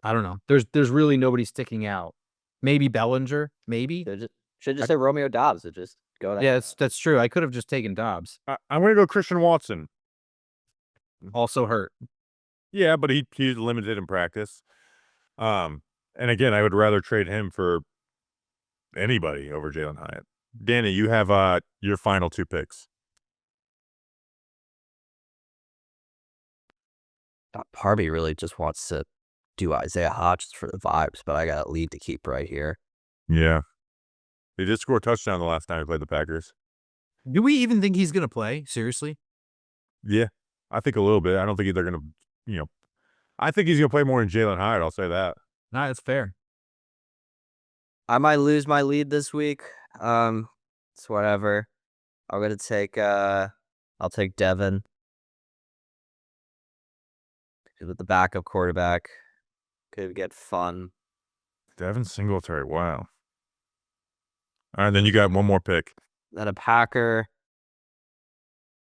don't know. There's really nobody sticking out. Maybe Bellinger. Maybe Should just say Romeo Dobbs. It just go. Yeah, that's true. I could have just taken Dobbs. I'm going to go Christian Watson. Also hurt. Yeah, but he's limited in practice. And again, I would rather trade him for anybody over Jalen Hyatt. Danny, you have your final 2 picks. Harvey really just wants to do Isaiah Hodgins for the vibes, but I got a lead to keep right here. Yeah. He did score a touchdown the last time he played the Packers. Do we even think he's going to play? Seriously? Yeah, I think a little bit. I don't think they're going to, I think he's going to play more than Jalen Hyatt. I'll say that. Nah, that's fair. I might lose my lead this week. It's whatever. I'm going to take, I'll take Devin. With the backup quarterback. Could get fun. Devin Singletary, wow. All right, then you got one more pick. Then a Packer.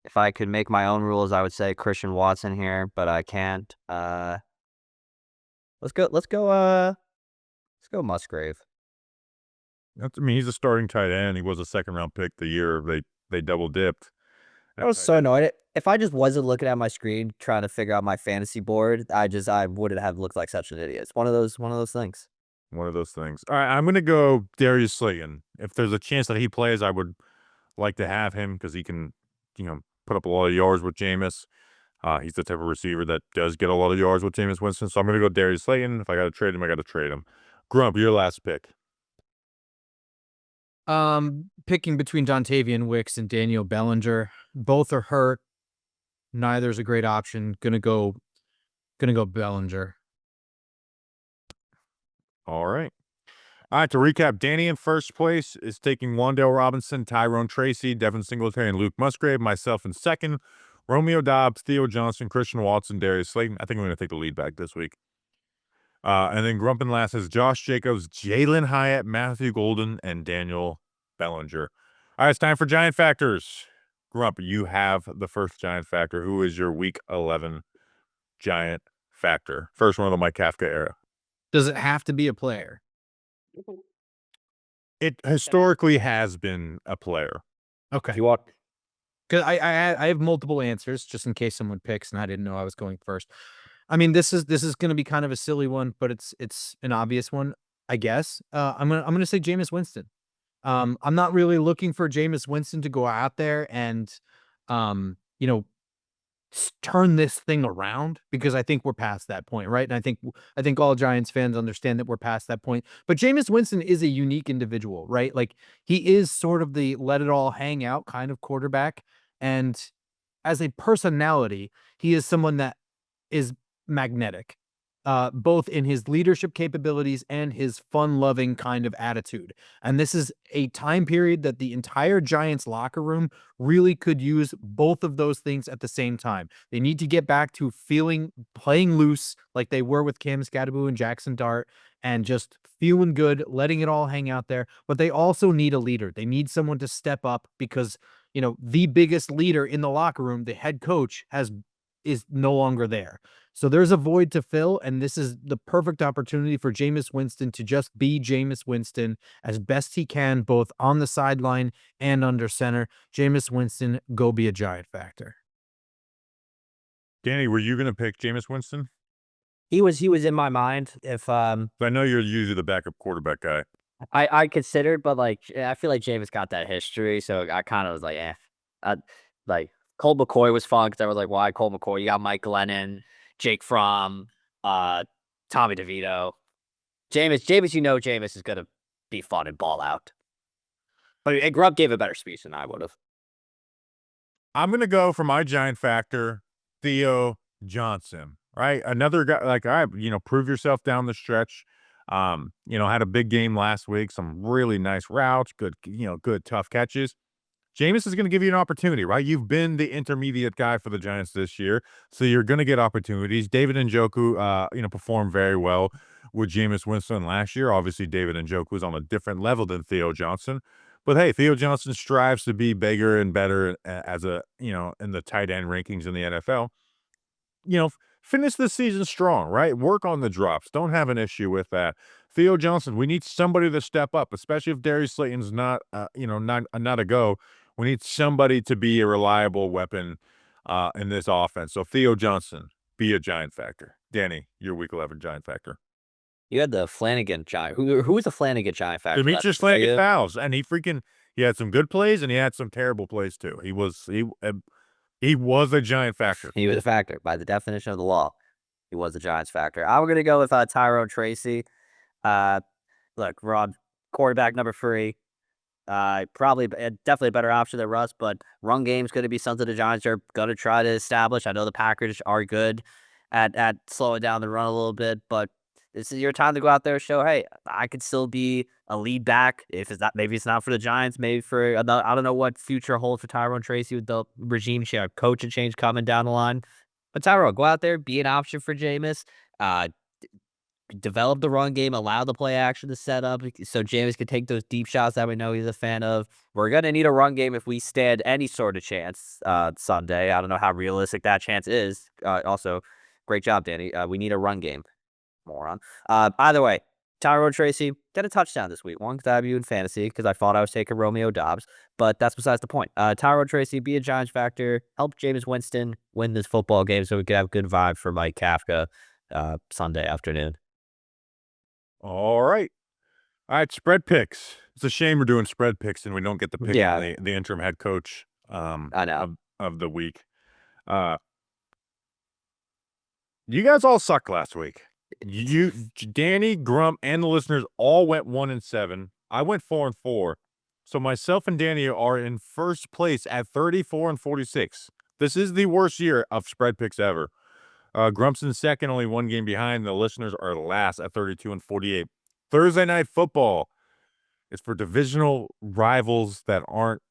If I could make my own rules, I would say Christian Watson here, but I can't. Let's go Musgrave. He's a starting tight end. He was a 2nd-round pick the year they double dipped. I was so annoyed. If I just wasn't looking at my screen trying to figure out my fantasy board, I wouldn't have looked like such an idiot. It's one of those things. One of those things. All right, I'm going to go Darius Slayton. If there's a chance that he plays, I would like to have him because he can, put up a lot of yards with Jameis. He's the type of receiver that does get a lot of yards with Jameis Winston. So I'm going to go Darius Slayton. If I got to trade him, I got to trade him. Grump, your last pick. Picking between Dontavian Wicks and Daniel Bellinger. Both are hurt. Neither's a great option. Gonna go Bellinger. All right. All right, to recap, Danny in first place is taking Wandale Robinson, Tyrone Tracy, Devin Singletary, and Luke Musgrave. Myself in second, Romeo Dobbs, Theo Johnson, Christian Watson, Darius Slayton. I think I'm going to take the lead back this week. And then Grump in last is Josh Jacobs, Jalen Hyatt, Matthew Golden, and Daniel Bellinger. All right, it's time for Giant Factors. Grump, you have the first Giant Factor. Who is your Week 11 Giant Factor? First one of the Mike Kafka era. Does it have to be a player? It historically has been a player. Okay. If you want Because I have multiple answers just in case someone picks and I didn't know I was going first. I mean, this is going to be kind of a silly one, but it's an obvious one, I guess. I'm gonna say Jameis Winston. I'm not really looking for Jameis Winston to go out there and, you know, turn this thing around because I think we're past that point, right? And I think all Giants fans understand that we're past that point. But Jameis Winston is a unique individual, right? Like he is sort of the let it all hang out kind of quarterback. And as a personality, he is someone that is magnetic, both in his leadership capabilities and his fun-loving kind of attitude. And this is a time period that the entire Giants locker room really could use both of those things at the same time. They need to get back to playing loose like they were with Cam Scadaboo and Jackson Dart and just feeling good, letting it all hang out there. But they also need a leader. They need someone to step up because, the biggest leader in the locker room, the head coach, is no longer there. So there's a void to fill, and this is the perfect opportunity for Jameis Winston to just be Jameis Winston as best he can, both on the sideline and under center. Jameis Winston, go be a Giant factor. Danny, were you going to pick Jameis Winston? He was in my mind. If I know you're usually the backup quarterback guy. I considered, but I feel like Jameis got that history, so I kind of was like, like Colt McCoy was fun because I was like, why Colt McCoy? You got Mike Glennon, Jake Fromm, Tommy DeVito. Jameis, Jameis is gonna be fun and ball out. But Grump gave a better speech than I would have. I'm going to go for my Giant factor, Theo Johnson, right? Another guy, like, all right, prove yourself down the stretch. Had a big game last week, some really nice routes, good tough catches. Jameis is going to give you an opportunity, right? You've been the intermediate guy for the Giants this year, so you're going to get opportunities. David Njoku, performed very well with Jameis Winston last year. Obviously, David Njoku is on a different level than Theo Johnson. But hey, Theo Johnson strives to be bigger and better as in the tight end rankings in the NFL. Finish the season strong, right? Work on the drops. Don't have an issue with that. Theo Johnson, we need somebody to step up, especially if Darius Slayton's not a go. We need somebody to be a reliable weapon in this offense. So Theo Johnson, be a Giant factor. Danny, your Week 11 Giant factor. You had the Flanagan Giant. Who was the Flanagan Giant factor? Demetrius Flanagan fouls, and he had some good plays and he had some terrible plays too. He was a Giant factor. He was a factor by the definition of the law. He was a Giants factor. I'm gonna go with Tyrone Tracy. Look, Rob, quarterback number 3. Probably definitely a better option than Russ, but run game's going to be something the Giants are going to try to establish. I know the Packers are good at slowing down the run a little bit, but this is your time to go out there and show, hey, I could still be a lead back. If it's not, maybe it's not for the Giants, maybe for I don't know what future holds for Tyrone Tracy with the regime coaching change coming down the line. But Tyrone, go out there, be an option for Jameis. Develop the run game, allow the play action to set up so Jameis can take those deep shots that we know he's a fan of. We're going to need a run game if we stand any sort of chance Sunday. I don't know how realistic that chance is. Also, great job, Danny. We need a run game. Moron. Either way, Tyrone Tracy got a touchdown this week. One W in fantasy because I thought I was taking Romeo Dobbs, but that's besides the point. Tyrone Tracy, be a Giants factor. Help Jameis Winston win this football game so we can have good vibe for Mike Kafka Sunday afternoon. All right. Spread picks. It's a shame we're doing spread picks and we don't get the pick the interim head coach I know. of the week. You guys all sucked last week. You, Danny, Grump, and the listeners all went 1-7. I went 4-4. So myself and Danny are in first place at 34-46. This is the worst year of spread picks ever. Grump's in second, only one game behind. The listeners are last at 32-48. Thursday night football is for divisional rivals that aren't,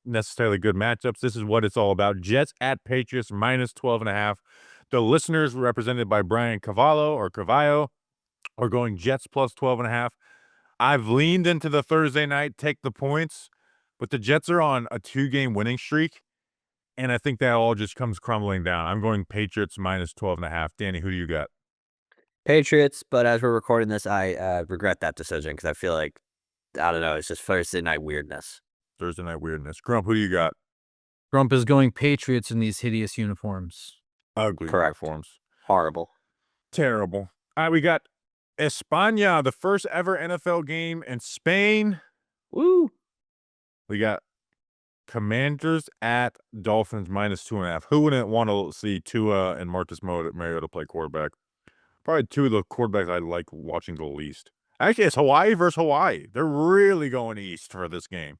necessarily good matchups. This is what it's all about. Jets at Patriots -12.5. The listeners, represented by Brian Cavallo, are going Jets +12.5. I've leaned into the Thursday night, take the points, but the Jets are on a 2-game winning streak. And I think that all just comes crumbling down. I'm going Patriots -12.5. Danny, who do you got? Patriots, but as we're recording this, I regret that decision because I feel like, I don't know, it's just Thursday night weirdness. Thursday night weirdness. Grump, who do you got? Grump is going Patriots in these hideous uniforms. Ugly Correct. uniforms. Horrible. Terrible. All right, we got España, the first ever NFL game in Spain. Woo. We got Commanders at Dolphins -2.5. Who wouldn't want to see Tua and Marcus Mariota play quarterback? Probably two of the quarterbacks I like watching the least. Actually, it's Hawaii versus Hawaii. They're really going east for this game.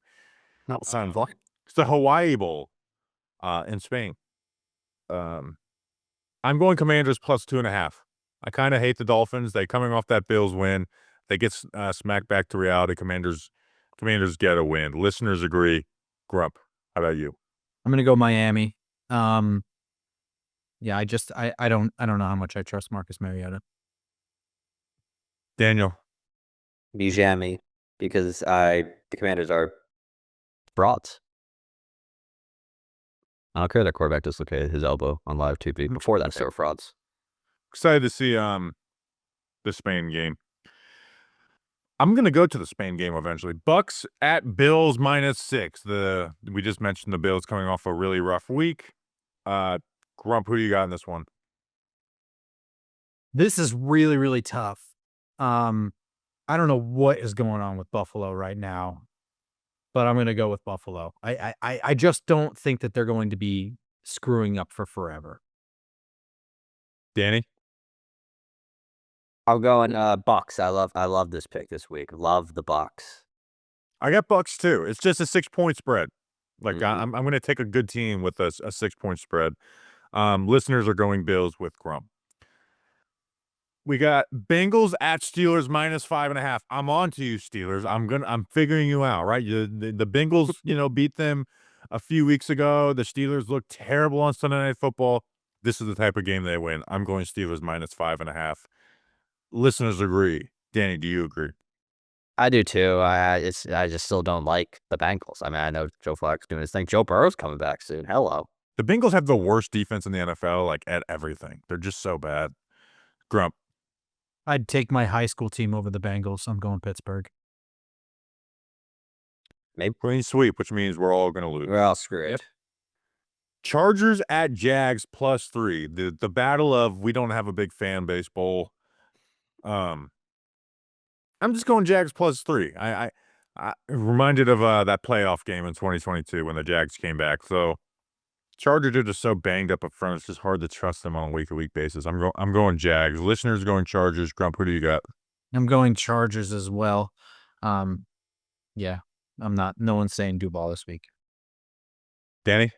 That sounds like. It's the Hawaii Bowl in Spain. I'm going Commanders +2.5. I kind of hate the Dolphins. They coming off that Bills win. They get smacked back to reality. Commanders get a win. Listeners agree. Grump, how about you? I'm gonna go Miami. Yeah, I don't know how much I trust Marcus Mariota. Daniel. Miami, because the Commanders are frauds. I don't care that quarterback dislocated his elbow on live TV. Before that, they were frauds. Excited to see the Spain game. I'm gonna go to the Spain game eventually. Bucks at Bills -6. We just mentioned the Bills coming off a really rough week. Grump, who you got in this one? This is really, really tough. I don't know what is going on with Buffalo right now, but I'm gonna go with Buffalo. I just don't think that they're going to be screwing up for forever. Danny? I'm going Bucks. I love this pick this week. Love the Bucks. I got Bucks too. It's just a 6-point spread. Like Mhm. I'm gonna take a good team with a 6-point spread. Listeners are going Bills with Grump. We got Bengals at Steelers -5.5. I'm on to you, Steelers. I'm figuring you out, right? The Bengals, beat them a few weeks ago. The Steelers looked terrible on Sunday Night Football. This is the type of game they win. I'm going Steelers -5.5. Listeners agree. Danny, do you agree? I do too. I just still don't like the Bengals. I mean, I know Joe Flacco's doing his thing. Joe Burrow's coming back soon. Hello. The Bengals have the worst defense in the NFL, like at everything. They're just so bad. Grump. I'd take my high school team over the Bengals. I'm going Pittsburgh. Maybe Clean sweep, which means we're all gonna lose. we're all screwed. Chargers at Jags +3. The battle of we don't have a big fan base bowl. I'm just going Jags +3. I reminded of that playoff game in 2022 when the Jags came back. So Chargers are just so banged up front. It's just hard to trust them on a week-to-week basis. I'm going Jags. Listeners going Chargers. Grump, who do you got? I'm going Chargers as well. Yeah, I'm not. No one's saying Duval this week. Danny?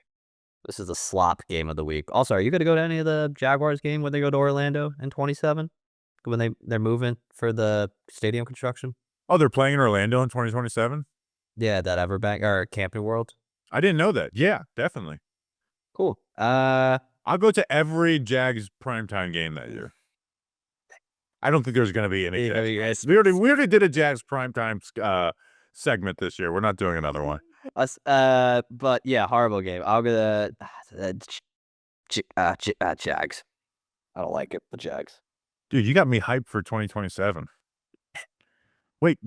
This is the slop game of the week. Also, are you going to go to any of the Jaguars game when they go to Orlando in 27? When they're moving for the stadium construction? Oh, they're playing in Orlando in 2027? Yeah, that Everbank or Camping World. I didn't know that. Yeah, definitely. Cool. I'll go to every Jags primetime game that year. I don't think there's going to be any. We already did a Jags primetime segment this year. We're not doing another one. But yeah, horrible game. I'll go to Jags. I don't like it. The Jags. Dude, you got me hyped for 2027. Wait,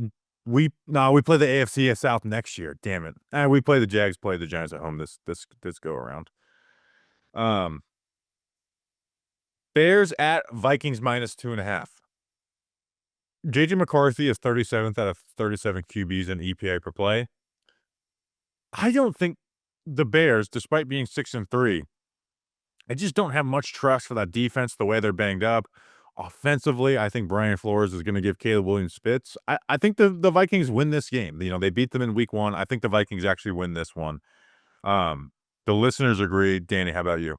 we play the AFC South next year. Damn it. We play the Jags, play the Giants at home this go around. Bears at Vikings -2.5. JJ McCarthy is 37th out of 37 QBs in EPA per play. I don't think the Bears, despite being 6-3, I just don't have much trust for that defense the way they're banged up. Offensively, I think Brian Flores is going to give Caleb Williams fits. I think the Vikings win this game. They beat them in week 1. I think the Vikings actually win this one. The listeners agree. Danny, how about you?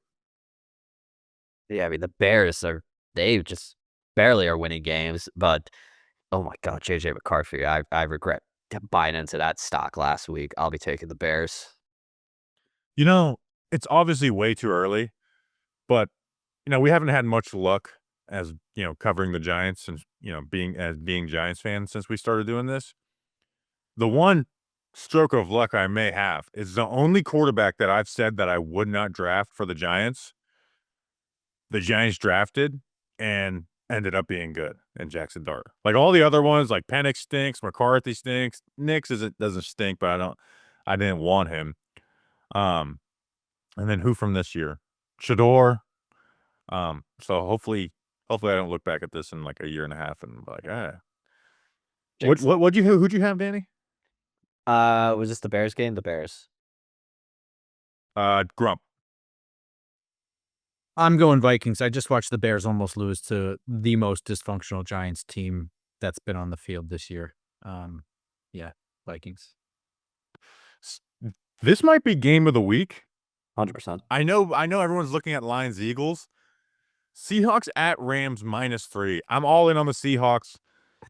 Yeah, I mean, the Bears they just barely are winning games, but oh my God, JJ McCarthy, I regret buying into that stock last week. I'll be taking the Bears. It's obviously way too early, but, we haven't had much luck as, covering the Giants and, being Giants fans since we started doing this. The one stroke of luck I may have is the only quarterback that I've said that I would not draft for the Giants drafted and ended up being good in Jackson Dart. Like all the other ones, like Penix stinks, McCarthy stinks, Nix doesn't stink, but I didn't want him. And then who from this year? Shador. So hopefully I don't look back at this in like a year and a half and be like, who'd you have, Danny? Was this the Bears game? The Bears. Grump. I'm going Vikings. I just watched the Bears almost lose to the most dysfunctional Giants team that's been on the field this year. Yeah, Vikings. This might be game of the week. 100%. I know everyone's looking at Lions Eagles. Seahawks at Rams -3. I'm all in on the Seahawks.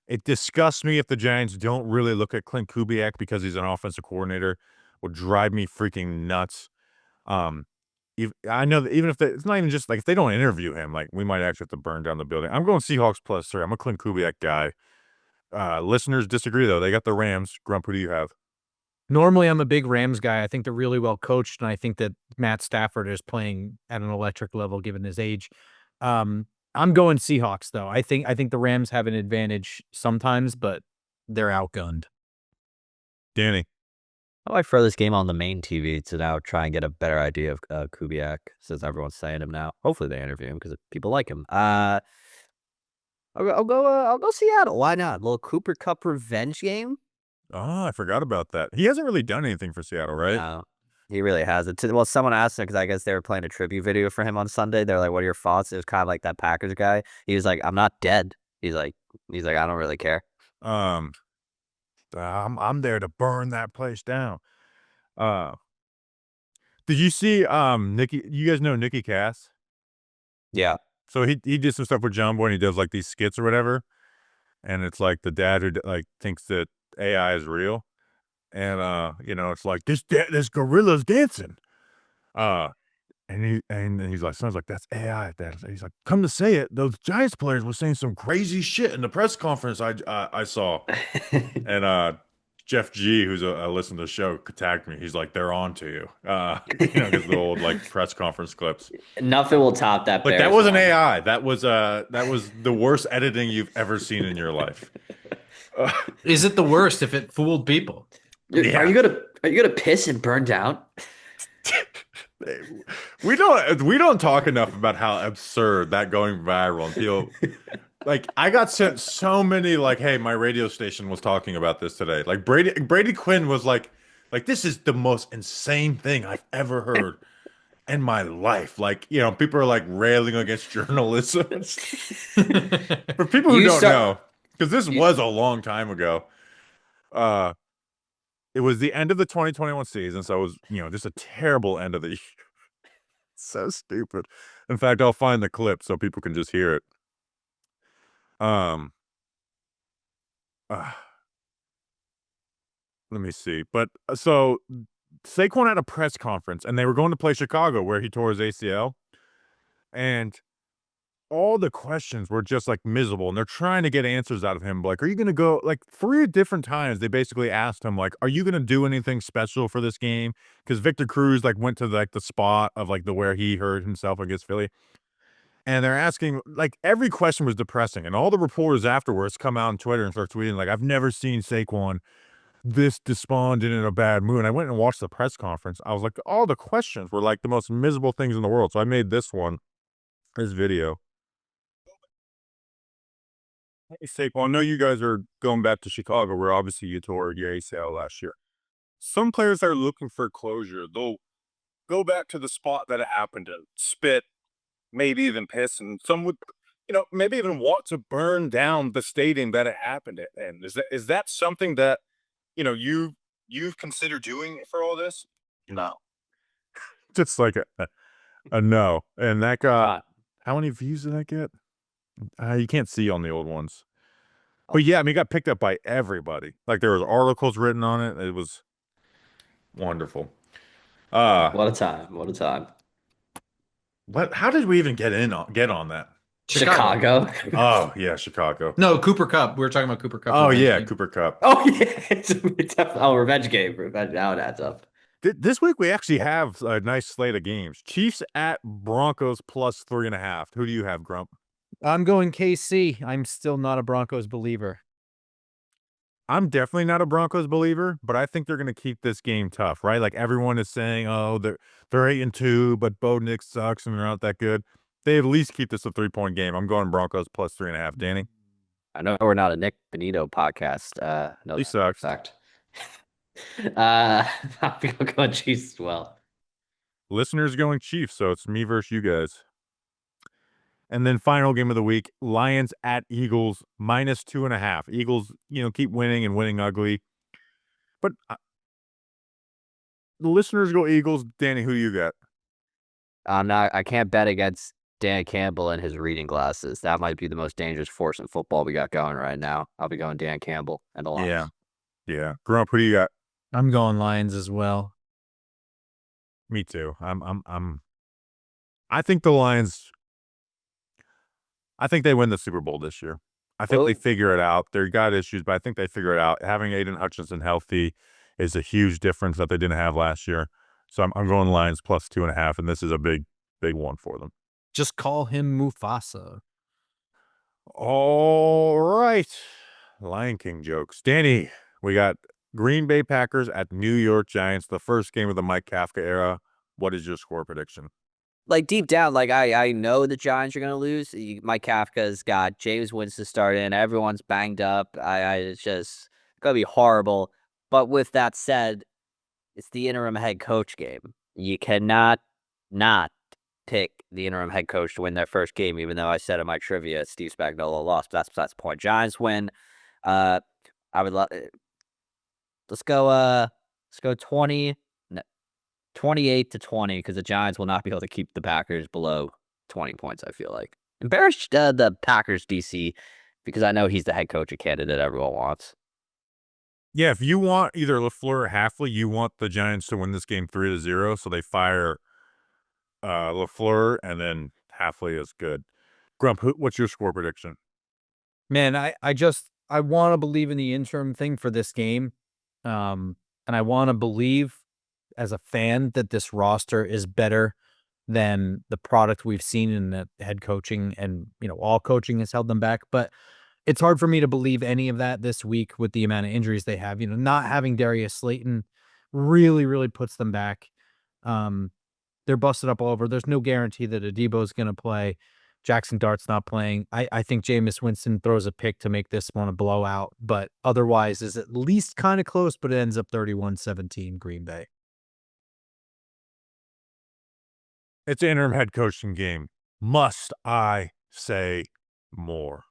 It disgusts me if the Giants don't really look at Clint Kubiak because he's an offensive coordinator. Would drive me freaking nuts. I know that even if it's not even just like if they don't interview him, like we might actually have to burn down the building. I'm going Seahawks +3. I'm a Clint Kubiak guy. Listeners disagree though. They got the Rams. Grump, who do you have? Normally, I'm a big Rams guy. I think they're really well coached, and I think that Matt Stafford is playing at an electric level given his age. I'm going Seahawks though. I think the Rams have an advantage sometimes, but they're outgunned. Danny. I might throw this game on the main TV to now try and get a better idea of Kubiak, since everyone's saying him now. Hopefully they interview him because people like him. I'll go Seattle. Why not? A little Cooper Kupp revenge game. Oh, I forgot about that. He hasn't really done anything for Seattle, right? No, he really hasn't. Well, someone asked him because I guess they were playing a tribute video for him on Sunday. They're like, "What are your thoughts?" It was kind of like that Packers guy. He was like, "I'm not dead." He's like, I don't really care. I'm there to burn that place down. Did you see Nikki? You guys know Nikki Cass? Yeah. So he did some stuff with John Boy and he does like these skits or whatever. And it's like the dad who like thinks that AI is real. And it's like this gorilla's dancing. And he's like, sounds like that's AI. He's like, come to say it, those Giants players were saying some crazy shit in the press conference I saw. And Jeff G, who's a listener to the show, tagged me. He's like, they're on to you. Because the old like press conference clips. Nothing will top that. Like that wasn't AI. That was the worst editing you've ever seen in your life. Is it the worst if it fooled people? Yeah. Are you gonna piss and burn down? We don't talk enough about how absurd that going viral and people like I got sent so many like, hey, my radio station was talking about this today. Like Brady Quinn was like this is the most insane thing I've ever heard in my life. Like, people are like railing against journalism. For people who don't know, because this was a long time ago. It was the end of the 2021 season, so it was, just a terrible end of the year. So stupid. In fact, I'll find the clip so people can just hear it. Let me see. But so Saquon had a press conference, and they were going to play Chicago, where he tore his ACL, and all the questions were just like miserable, and they're trying to get answers out of him. Like, are you going to go? Like 3 different times, they basically asked him, like, are you going to do anything special for this game? Because Victor Cruz like went to like the spot of like where he hurt himself against Philly, and they're asking like every question was depressing, and all the reporters afterwards come out on Twitter and start tweeting like, I've never seen Saquon this despondent in a bad mood. And I went and watched the press conference. I was like, all the questions were like the most miserable things in the world. So I made this video. Hey, Saquon, I know you guys are going back to Chicago, where obviously you tore your ACL last year. Some players are looking for closure. They'll go back to the spot that it happened to, spit, maybe even piss, and some would, maybe even want to burn down the stadium that it happened in. Is that something that, you've considered doing for all this? No. Just like a no. And that got, how many views did that get? You can't see on the old ones. But yeah, I mean, it got picked up by everybody. Like there was articles written on it. It was wonderful. What a time. How did we even get on that? Chicago. Oh yeah, Chicago. No, Cooper Kupp. We were talking about Cooper Kupp. Oh yeah, Cooper Kupp. Oh yeah, revenge game. Now it adds up. This week we actually have a nice slate of games. Chiefs at Broncos +3.5. Who do you have, Grump? I'm going KC. I'm still not a Broncos believer. I'm definitely not a Broncos believer, but I think they're going to keep this game tough, right? Like everyone is saying, oh, they're 8-2, but Bo Nix sucks and they're not that good. They at least keep this a 3-point game. I'm going Broncos plus 3.5. Danny, I know we're not a Nick Benito podcast. No, he sucks. Fact. I'm going Chiefs as well. Listeners going Chiefs, so it's me versus you guys. And then final game of the week, Lions at Eagles, minus 2.5. Eagles, keep winning and winning ugly. But the listeners go Eagles. Danny, who you got? I can't bet against Dan Campbell and his reading glasses. That might be the most dangerous force in football we got going right now. I'll be going Dan Campbell and the Lions. Yeah. Grump, who do you got? I'm going Lions as well. Me too. I think the Lions. I think they win the Super Bowl this year. I think they figure it out. They've got issues, but I think they figure it out. Having Aiden Hutchinson healthy is a huge difference that they didn't have last year. So I'm going Lions plus 2.5, and this is a big one for them. Just call him Mufasa. All right. Lion King jokes. Danny, we got Green Bay Packers at New York Giants, the first game of the Mike Kafka era. What is your score prediction? Like deep down, like I know the Giants are gonna lose. Mike Kafka's got Jameis Winston starting. Everyone's banged up. It's just gonna be horrible. But with that said, it's the interim head coach game. You cannot not pick the interim head coach to win their first game, even though I said in my trivia Steve Spagnuolo lost. But that's the point. Giants win. I would love. Let's go 28-20 because the Giants will not be able to keep the Packers below 20 points, I feel like. Embarrass the Packers DC because I know he's the head coach candidate everyone wants. Yeah, if you want either LaFleur or Halfley, you want the Giants to win this game 3-0, so they fire LaFleur, and then Halfley is good. Grump, what's your score prediction? Man, I want to believe in the interim thing for this game. And I want to believe as a fan that this roster is better than the product we've seen in the head coaching, and all coaching has held them back. But it's hard for me to believe any of that this week with the amount of injuries they have. Not having Darius Slayton really, really puts them back. They're busted up all over. There's no guarantee that Adebo is going to play. Jackson Dart's not playing. I think Jameis Winston throws a pick to make this one a blowout, but otherwise is at least kind of close, but it ends up 31-17 Green Bay. It's an interim head coaching game. Must I say more?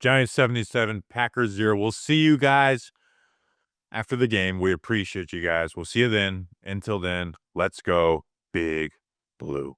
Giants 77, Packers 0. We'll see you guys after the game. We appreciate you guys. We'll see you then. Until then, let's go Big Blue.